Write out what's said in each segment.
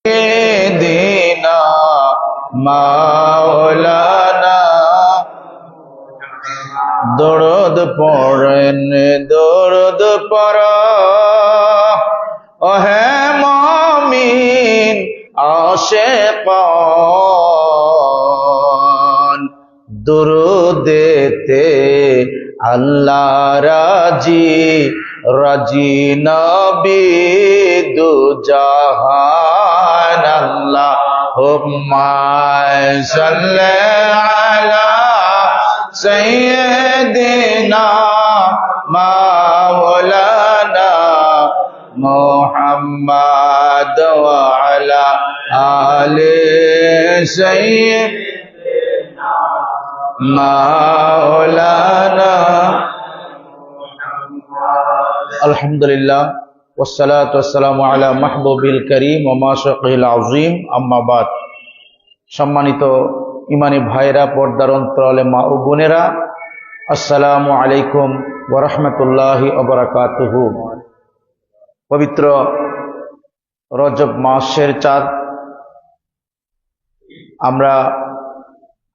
দিনা মাওলানা দরদ পড়েন দরদ পড়া ওহে মুমিন আশিকান দুরুদেতে আল্লাহ রাজি রাজি নবী দু জাহান আল্লাহুম্মা সাল্লি আলা সাইয়্যিদিনা মাওলানা মুহাম্মদ ওয়া আলা আলি সাইয়্যিদিনা মাওলানা। আলহামদুলিল্লাহ ওয়াসসালাতু ওয়াসসালামু আলা মাহবুবিল কারীম ওয়া মাশাইখিল আযীম, আম্মা বাদ। সম্মানিত ইমানি ভাইরা, পর্দার অন্তরালে মা ও বোনেরা, আসসালামু আলাইকুম ওয়া রাহমাতুল্লাহি ওয়া বারাকাতুহু। পবিত্র রজব মাসের চাঁদ, আমরা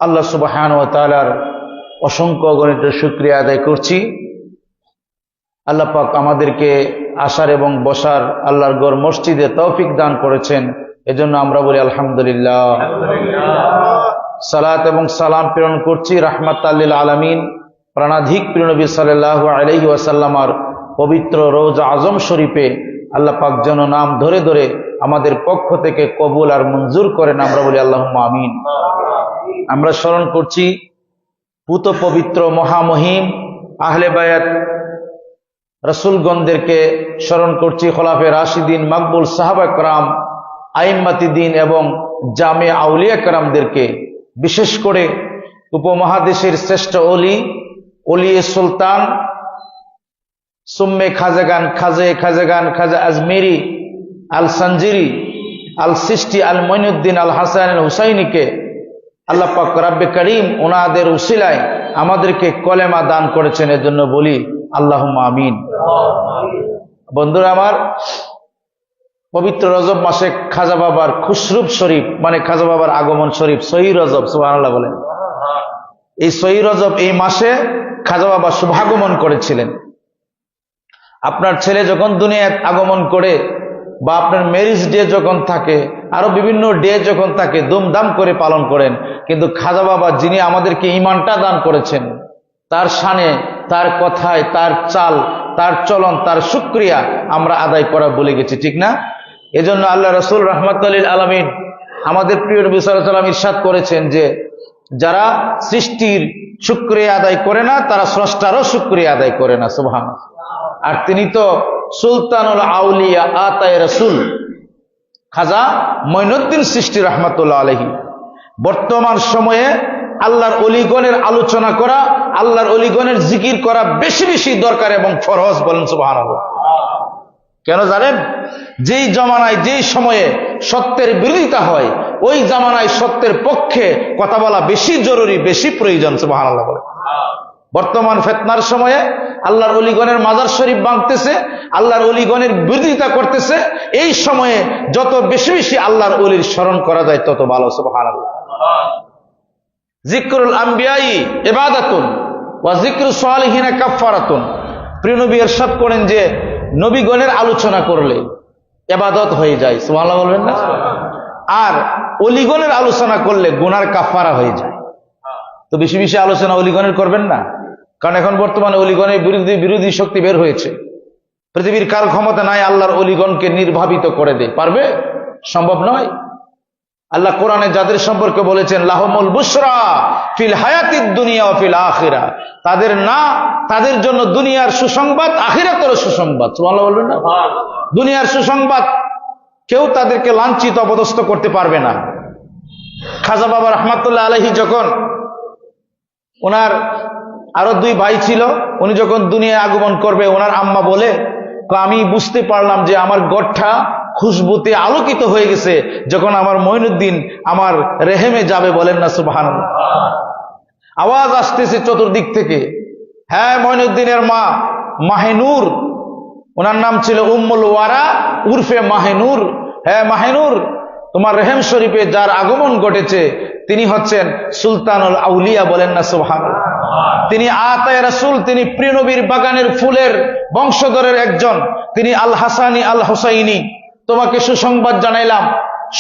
আল্লাহ সুবহানাহু ওয়া তাআলার অসংখ্য অগণিত শুকরিয়া আদায় করছি। আল্লাহ পাক আমাদেরকে আসার এবং বসার আল্লাহর ঘর মসজিদে তৌফিক দান করেছেন, এজন্য আমরা বলি আলহামদুলিল্লাহ। সালাত এবং সালাম প্রেরণ করছি রাহমাতাল লিল আলামিন, প্রাণাধিক প্রিয় নবী সাল্লাল্লাহু আলাইহি ওয়াসাল্লামার পবিত্র রওজা আজম শরীফে। আল্লাহ পাক যেন নাম ধরে ধরে আমাদের পক্ষ থেকে কবুল আর মঞ্জুর করেন, আমরা বলি আল্লাহুম্মা আমিন। আমরা স্মরণ করছি পুত পবিত্র মহামহিম আহলে বায়াত রাসূলগণদেরকে, স্মরণ করছি খোলাফে রাশিদিন, মাকবুল সাহাবা کرام, আইম্মাতি দ্বীন এবং জামে আউলিয়া کرامদেরকে, বিশেষ করে উপমহাদেশের শ্রেষ্ঠ ওলিয়ে সুলতান সুম্মে খাজাগান খাজা আজমেরি আল সঞ্জিরি আল সিস্তি আল মঈনুদ্দিন আল হাসান আল হুসাইনিকে আল্লাহ পাক রব্বে করিম ওনাদের উসিলায় আমাদেরকে কলেমা দান করেছেন, এজন্য বলি আল্লাহুম্মা আমিন। বন্ধুরা আমার, পবিত্র রজব মাসে খাজা বাবার খুশরুব শরীফ, মানে খাজা বাবার আগমন শরীফ, সহি রজব, সুবহানাল্লাহ বলেন। এই সহি রজব এই মাসে খাজা বাবা শুভাগমন করেছিলেন। আপনার ছেলে যখন দুনিয়ায় আগমন করে, বা আপনার ম্যারেজ ডে যখন থাকে, আরো বিভিন্ন ডে যখন থাকে, দুমদাম করে পালন করেন। কিন্তু খাজা বাবা যিনি আমাদেরকে ঈমানটা দান করেছেন, তার শানে, তার কথায়, তার চাল, তার চলন, তার শুকরিয়া আমরা আদায় করা ভুলে গেছি, ঠিক না? এজন্য আল্লাহ রাসূল রাহমাতুল লিল আলামিন আমাদের প্রিয় নবী সাল্লাল্লাহু আলাইহি ওয়াসাল্লাম ইরশাদ করেছেন যে যারা সৃষ্টির শুকরিয়া আদায় করে না, তারা স্রষ্টারও শুকরিয়া আদায় করে না। সুবহানাল্লাহ। আর তিনি তো সুলতানুল আউলিয়া আতায়ে রাসূল খাজা মঈনুদ্দিন চিশতি রাহমাতুল্লাহ আলাইহি। বর্তমান সময়ে আল্লাহর অলিগণের আলোচনা করা, আল্লাহর অলিগণের জিকির করা বেশি বেশি দরকার এবং ফরজ, বলেন সুবহানাল্লাহ। কেন জানেন? যেই জমানায়, যেই সময়ে সত্যের বিরোধিতা হয়, ওই জামানায় সত্যের পক্ষে কথা বলা বেশি জরুরি, বেশি প্রয়োজন, সুবহানাল্লাহ বলে। বর্তমান ফিতনার সময়ে আল্লাহর অলিগণের মাজার শরীফ ভাঙতেছে, আল্লাহর অলিগণের বিরোধিতা করতেছে। এই সময়ে যত বেশি বেশি আল্লাহর অলির স্মরণ করা যায় তত ভালো, সুবহানাল্লাহ। যিকরুল আম্বিয়াই ইবাদাতুন ওয়া যিকরুস সালিহিনা কাফফারাতুন। প্রিয় নবী ইরশাদ করেন যে নবীগণের আলোচনা করলে ইবাদত হয়ে যায়, সুবহানাল্লাহ বলবেন না? আর অলিগণের আলোচনা করলে গুনার কাফারা হয়ে যায়। তো বেশি বেশি আলোচনা অলিগণের করবেন না, কারণ এখন বর্তমানে অলিগণের বিরোধী শক্তি বের হয়েছে। পৃথিবীর কারো ক্ষমতা নাই আল্লাহর অলিগণকে নির্ভাবিত করে দেয়, পারবে? সম্ভব নয়। আল্লাহ কোরআনে যাদের সম্পর্কে বলেছেন লাহুমুল বুশরা ফিল হায়াতিদ দুনিয়া ওয়া ফিল আখিরা, তাদের জন্য দুনিয়ার সুসংবাদ, আখিরাতেরও সুসংবাদ, সুবহানাল্লাহ বলবেন না? দুনিয়ার সুসংবাদ, কেউ তাদেরকে লাঞ্ছিত অপদস্থ করতে পারবে না। খাজা বাবা রাহমাতুল্লাহ আলাইহি যখন, ওনার আরো দুই ভাই ছিল, উনি যখন দুনিয়ায় আগমন করবে, ওনার আম্মা বলে, আমি বুঝতে পারলাম যে আমার ঘরটা খুশবুতে আলোকিত হয়ে গেছে যখন আমার মঈনুদ্দিন আমার রেহেমে যাবে, বলেন না সুবহানাল্লাহ। আওয়াজ আসতেছে চতুর্দিক থেকে। হ্যাঁ, মঈনুদ্দিনের মা মাহেনুর, ওনার নাম ছিল উম্মুল ওয়ারা উর্ফে মাহেনুর। হ্যাঁ মাহেনুর, তোমার রেহেম শরীফে যার আগমন ঘটেছে তিনি হচ্ছেন সুলতানুল আউলিয়া, বলেন না সুবহানাল্লাহ। তিনি আতায়ে রাসূল, তিনি প্রিয় নবীর বাগানের ফুলের বংশধরের একজন, তিনি আল হাসানি আল হুসাইনি। তোমাকে সুসংবাদ জানাইলাম,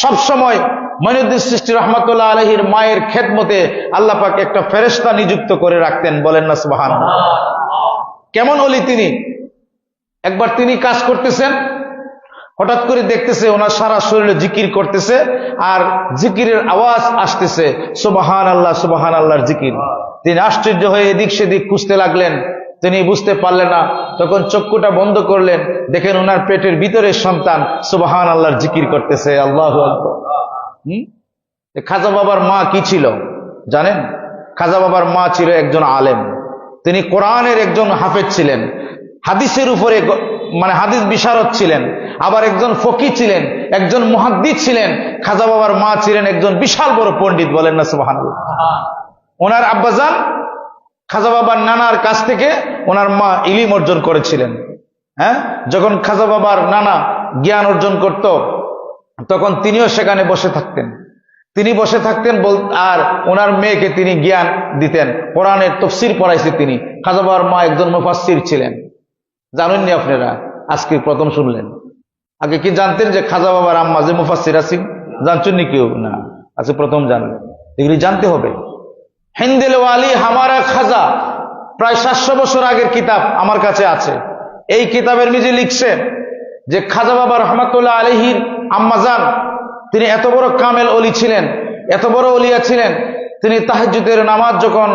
সব সময় মঈনুদ্দিন চিশতি রাহমাতুল্লাহ আলাইহির মায়ের খেদমতে আল্লাহ পাক একটা ফেরেশতা নিযুক্ত করে রাখতেন, বলেন না সুবহানাল্লাহ। কেমন ওলি তিনি! একবার তিনি কাজ করতেছেন, হঠাৎ করে দেখতেছে ওনার সারা শরীরে জিকির করতেছে, আর জিকিরের আওয়াজ আসতেছে সুবহানাল্লাহ সুবহানাল্লাহর জিকির। তিনি আশ্চর্য হয়ে এদিক সেদিক খুঁজতে লাগলেন, তিনি বুঝতে পারলেন না। তখন চক্ষুটা বন্ধ করলেন, দেখেন ওনার পেটের ভিতরে সন্তান সুবহানাল্লাহর জিকির করতেছে। আল্লাহু আকবার। খাজা বাবার মা কি ছিল জানেন? খাজা বাবার মা ছিল একজন আলেম, তিনি কোরআনের একজন হাফেজ ছিলেন, হাদিসের উপরে মানে হাদিস বিশারদ ছিলেন, আবার একজন ফকি ছিলেন, একজন মুহাদ্দিস ছিলেন। খাজা বাবার মা ছিলেন একজন বিশাল বড় পণ্ডিত, বলেন না সুবহানাল্লাহ। ওনার আব্বাজান খাজা বাবার নানার কাছ থেকে ওনার মা ইলম অর্জন করেছিলেন। যখন খাজা বাবার নানা জ্ঞান অর্জন করত, তখন তিনিও সেখানে বসে থাকতেন। তিনি বসে থাকতেন আর ওনার মেয়েকে তিনি জ্ঞান দিতেন, কোরআনের তাফসীর পড়াইছে তিনি। খাজা বাবার মা একজন মুফাসসির ছিলেন। জানেননি আপনারা? আজকে প্রথম শুনলেন। আগে কি জানতেন যে খাজা বাবার আম্মা যে মুফাসসির আছেন? জানছেন নি কেউ? না, আজকে প্রথম জানলেন। এগুলি জানতে হবে। হিন্দিল ওয়ালি হামারা খাজা, প্রায় 700 বছর আগের কিতাব আমার কাছে আছে। এই কিতাবের নিজে লিখছে যে খাজা বাবা রহমাতুল্লাহ আলাইহির আম্মাজান তিনি এত বড় কামেল ওলি ছিলেন, এত বড় ওলিয়া ছিলেন। তিনি তাহাজ্জুদের নামাজ যখন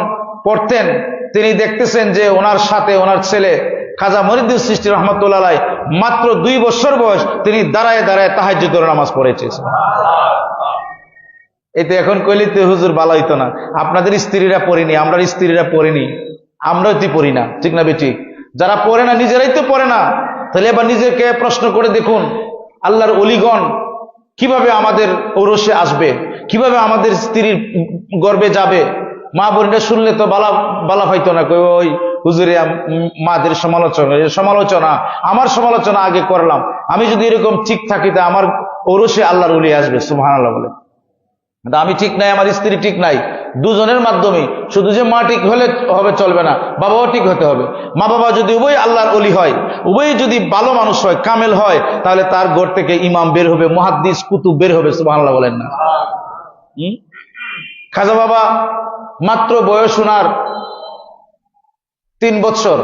পড়তেন, তিনি দেখতেছেন যে ওনার সাথে ওনার ছেলে খাজা মঈনুদ্দিন চিশতি রহমাতুল্লাহ আলাইহি মাত্র 2 বছর বয়স, তিনি দাঁড়ায় দাঁড়ায় তাহাজ্জুদের নামাজ পড়েছে। এতে এখন কইলে তো হুজুর ভালো হইতো না, আপনাদের স্ত্রীরা পড়েনি, আমরা স্ত্রীরা পড়িনি, আমরাও তো পড়ি না, ঠিক না বেঠিক? যারা পড়ে না নিজেরাই তো পড়ে না, তাহলে এবার নিজেকে প্রশ্ন করে দেখুন, আল্লাহর ওলিগণ কিভাবে আমাদের ঔরসে আসবে, কিভাবে আমাদের স্ত্রীর গর্বে যাবে? মা বোনরা শুনলে তো বালা হইতো না, ওই হুজুরে মাদের সমালোচনা, আমার সমালোচনা আগে করলাম, আমি যদি এরকম ঠিক থাকি তা আমার ঔরসে আল্লাহর ওলি আসবে। সুবহানাল্লাহ বলে। আমি ঠিক নাই, আমার স্ত্রী ঠিক নাই, দুজনের মাধ্যমে। শুধু যে মা ঠিক হলে হবে চলবে না, বাবাও ঠিক হতে হবে। মা বাবা যদি উভয় আল্লাহর ওলি হয়, উভয় যদি ভালো মানুষ হয়, কামেল হয়, তাহলে তার ঘর থেকে ইমাম বের হবে, মুহাদ্দিস কুতুব বের হবে। সুবহানাল্লাহ বলেন না? খাজা বাবা মাত্র বয়স ওনার 3 বছর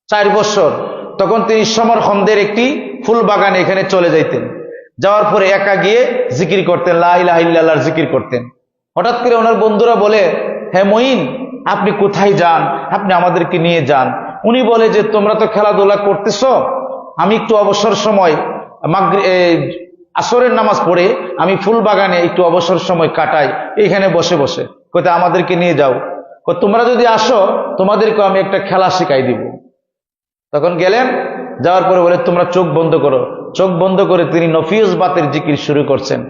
4 বছর, তখন তিনি সমরখন্দের একটি ফুল বাগানে এখানে চলে যাইতেন। যাওয়ার পরে একা গিয়ে জিকির করতেন, লা ইলাহা ইল্লাল্লাহর জিকির করতেন। হঠাৎ করে ওনার বন্ধুরা বলে, হ্যাঁ মঈন, আপনি কোথায় যান? আপনি আমাদেরকে নিয়ে যান। উনি বলে যে তোমরা তো খেলাধুলা করতেছ, আমি একটু অবসর সময় আসরের নামাজ পড়ে আমি ফুল বাগানে একটু অবসর সময় কাটাই, এইখানে বসে বসে। কোথায় আমাদেরকে নিয়ে যাও। তোমরা যদি আসো তোমাদেরকে আমি একটা খেলা শিখাই দিব। তখন গেলেন, যাওয়ার পরে বলে তোমরা চোখ বন্ধ করো। চোখ বন্ধ করে তিনি নফিয়স বাতের জিকির শুরু করছেন,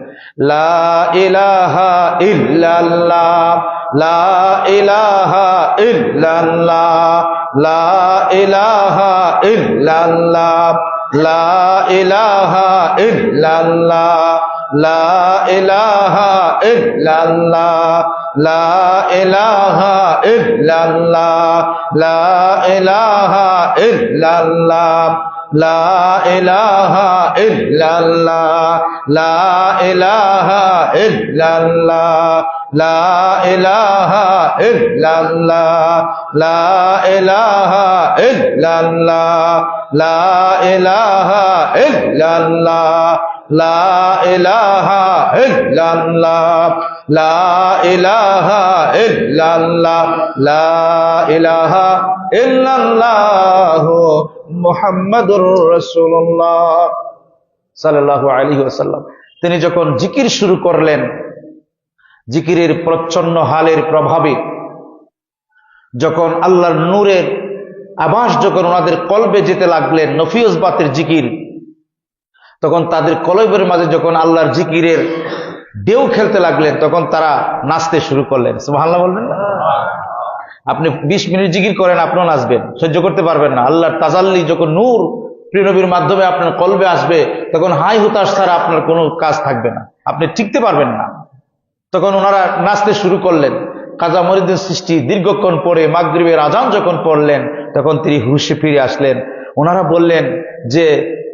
লা ইলাহা ইল্লাল্লাহ, লা ইলাহা ইল্লাল্লাহ, লা ইলাহা ইল্লাল্লাহ, লা ইলাহা ইল্লাল্লাহ, লা ইলাহা ইল্লাল্লাহ, লা ইলাহা ইল্লাল্লাহ, লা ইলাহা ইল্লাল্লাহ, লা ইলাহা ইল্লাল্লাহ, লা ইলাহা ইল্লাল্লাহ, লা ইলাহা ইল্লাল্লাহ, লা ইলাহা ইল্লাল্লাহ, লা ইলাহা ইল্লাল্লাহ, লা ইলাহা ইল্লাল্লাহ, লা ইলাহা ইল্লাল্লাহ, লা ইলাহা ইল্লাল্লাহ মুহাম্মাদুর রাসূলুল্লাহ সাল্লাল্লাহু আলাইহি ওয়াসাল্লাম। তিনি যখন জিকির শুরু করলেন, জিকিরের প্রচ্ছন্ন হালের প্রভাবে যখন আল্লাহর নূরের আভাস যখন ওনাদের কলবে যেতে লাগলেন, নফিয়স বাতের জিকির, তখন তাদের কলবের মাঝে যখন আল্লাহর জিকিরের ঢেউ খেলতে লাগলেন, তখন তারা নাচতে শুরু করলেন। সুবহানাল্লাহ বলবেন না? আপনি 20 মিনিট জিকির করেন, আপনিও নাচবেন, সহ্য করতে পারবেন না। আল্লাহর তাজাল্লি যখন নূর প্রিয় নবীর মাধ্যমে আপনার কলবে আসবে, তখন হাই হুতাশ ছাড়া আপনার কোনো কাজ থাকবে না, আপনি টিকতে পারবেন না। তখন ওনারা নাচতে শুরু করলেন। খাজা মঈনুদ্দিন চিশতি দীর্ঘক্ষণ পরে মাগরিবের আজান যখন পড়লেন, তখন তিনি হুঁশে ফিরে আসলেন। ওনারা বললেন যে,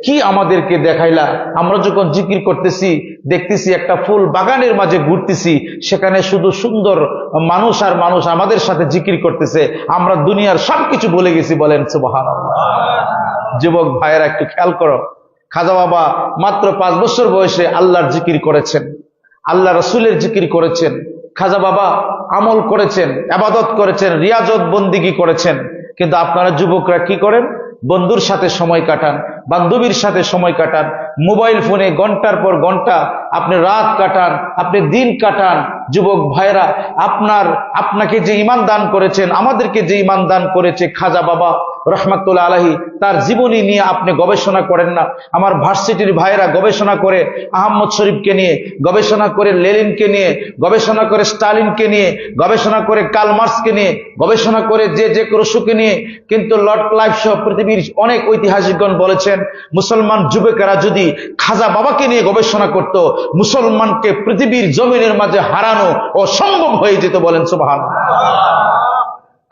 কি আমাদেরকে দেখাইলা? আমরা যখন জিকির করতেছি, দেখতেছি একটা ফুল বাগানের মাঝে ঘুরতেছি, সেখানে শুধু সুন্দর মানুষ আর মানুষ আমাদের সাথে জিকির করতেছে, আমরা দুনিয়ার সবকিছু ভুলে গেছি। বলেন সুবহানাল্লাহ। যুবক ভাইয়েরা, একটু খেয়াল করো, খাজা বাবা মাত্র 5 বছর বয়সে আল্লাহর জিকির করেছেন, আল্লাহ রসুলের জিকির করেছেন। খাজা বাবা আমল করেছেন, ইবাদত করেছেন, রিয়াজত বন্দিগি করেছেন। কিন্তু আপনারা যুবকরা কি করেন? বন্ধুর সাথে সময় কাটান, বান্ধবীর সাথে সময় কাটান, মোবাইল ফোনে ঘন্টার পর ঘন্টা আপনি রাত কাটান, আপনি দিন কাটান। যুবক ভাইরা, আপনাকে যে ঈমান দান করেছেন, আমাদেরকে যে ঈমান দান করেছে খাজা বাবা রহমাতুল্লাহ আলাইহি, তার জীবনী নিয়ে আপনি গবেষণা করেন না? আমার ভার্সিটির ভাইরা গবেষণা করে আহমদ শরীফকে নিয়ে, গবেষণা করে লেনিনকে নিয়ে, গবেষণা করে স্টালিনকে নিয়ে, গবেষণা করে কার্ল মার্কসকে নিয়ে, গবেষণা করে যে রুসোকে নিয়ে। কিন্তু লর্ড ক্লাইভ সহ পৃথিবীর অনেক ঐতিহাসিকগণ বলেছেন, মুসলমান যুবকেরা যদি খাজা বাবাকে নিয়ে গবেষণা করত, মুসলমানকে পৃথিবীর জমিনের মাঝে হারানো অসম্ভব হয়ে যেত। বলেন সুবহানাল্লাহ।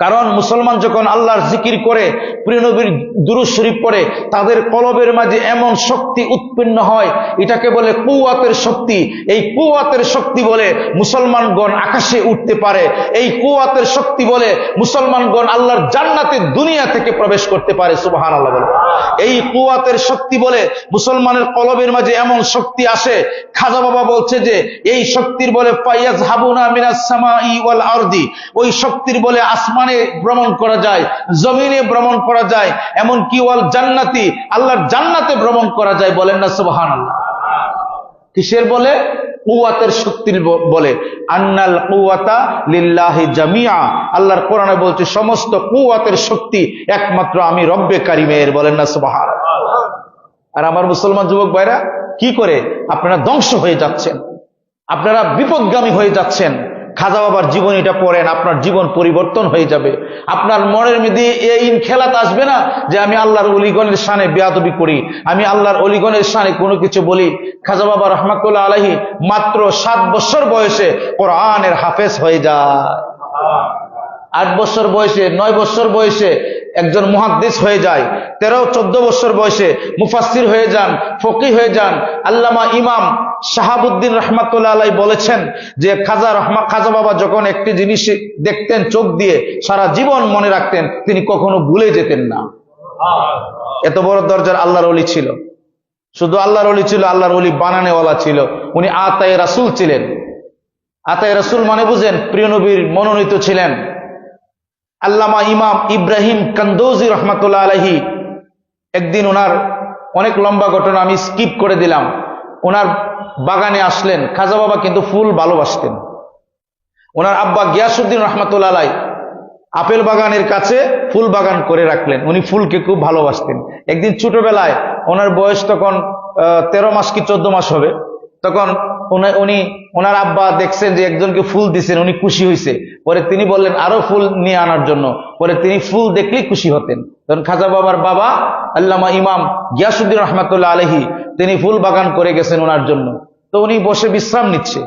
কারণ মুসলমান যখন আল্লাহর জিকির করে, প্রিয় নবীর দুরূদ শরীফ পড়ে, তাদের কলবের মাঝে এমন শক্তি উৎপন্ন হয়, এটাকে বলে কুওয়াতের শক্তি। এই কুওয়াতের শক্তি বলে মুসলমানগণ আকাশে উঠতে পারে। এই কুওয়াতের শক্তি বলে মুসলমানগণ আল্লাহর জান্নাতের দুনিয়া থেকে প্রবেশ করতে পারে। সুবহানাল্লাহ বলে। এই কুওয়াতের শক্তি বলে মুসলমানের কলবের মাঝে এমন শক্তি আসে। খাজা বাবা বলছে যে এই শক্তির বলে ফায়াজহাবুনা মিনাস সামাই ওয়াল আরদি, ওই শক্তির বলে আসমান ভ্রমণ করা যায়, জমিনে ভ্রমণ করা যায়, এমনকি ওয়াল জান্নাতি, আল্লাহর জান্নাতে ভ্রমণ করা যায়। বলেন না সুবহানাল্লাহ। কিসের বলে? কুওয়াতের শক্তির বলে। আন্নাল কুওয়াতা লিল্লাহি জামিআ, আল্লাহর কোরআনে বলছে সমস্ত কুওয়াতের শক্তি একমাত্র আমি রব্বে কারিমের। বলেন না সুবহানাল্লাহ। আর আমার মুসলমান যুবক ভাইরা কি করে? আপনারা ধ্বংস হয়ে যাচ্ছেন, আপনারা বিপদগামী হয়ে যাচ্ছেন। খাজা বাবার জীবনীটা পড়েন, আপনার জীবন পরিবর্তন হয়ে যাবে। আপনার মনের মধ্যে এই খেলাত আসবে না যে আমি আল্লাহর ওলিগণের শানে বেয়াদবি করি, আমি আল্লাহর ওলিগণের শানে কোনো কিছু বলি। খাজা বাবা রহমাতুল্লাহ আলাইহি মাত্র 7 বছর বয়সে কোরআনের হাফেজ হয়ে যায়। 8 বছর বয়সে, 9 বছর বয়সে একজন মুহাদ্দিস হয়ে যায়। 13-14 বছর বয়সে মুফাসসির হয়ে যান, ফকিহ হয়ে যান। আল্লামা ইমাম শাহাবুদ্দিন রহমাতুল্লাহ আলাইহি বলেছেন যে খাজা বাবা যখন একটি জিনিস দেখতেন চোখ দিয়ে, সারা জীবন মনে রাখতেন, তিনি কখনো ভুলে যেতেন না। এত বড় দরজার আল্লাহর ওলি ছিল। শুধু আল্লাহর ওলি ছিল, আল্লাহর ওলি বানানেওয়ালা ছিল। উনি আতায়ে রাসূল ছিলেন। আতায়ে রাসূল মানে বুঝেন, প্রিয় নবীর মনোনীত ছিলেন। আল্লামা ইমাম ইব্রাহিম কান্দৌজি রহমাতুল্লাহ আলাইহি একদিন, ওনার অনেক লম্বা ঘটনা, আমি স্কিপ করে দিলাম। ওনার বাগানে আসলেন। খাজা বাবা কিন্তু ফুল ভালোবাসতেন। ওনার আব্বা গিয়াসউদ্দিন রহমাতুল্লাহ আলাইহি আপেল বাগানের কাছে ফুল বাগান করে রাখলেন। উনি ফুলকে খুব ভালোবাসতেন। একদিন ছোটবেলায়, ওনার বয়স তখন 13 মাস কি 14 মাস হবে, তখন ওনার আব্বা দেখছেন যে একজনকে ফুল দিচ্ছেন, উনি খুশি হয়েছে। পরে তিনি বললেন আরো ফুল নিয়ে আনার জন্য। পরে তিনি ফুল দেখলেই খুশি হতেন। তখন খাজা বাবার বাবা আল্লামা ইমাম গিয়াসউদ্দিন রহমাতুল্লাহ আলাইহি তিনি ফুল বাগান করে গেছেন ওনার জন্য। তো উনি বসে বিশ্রাম নিচ্ছে।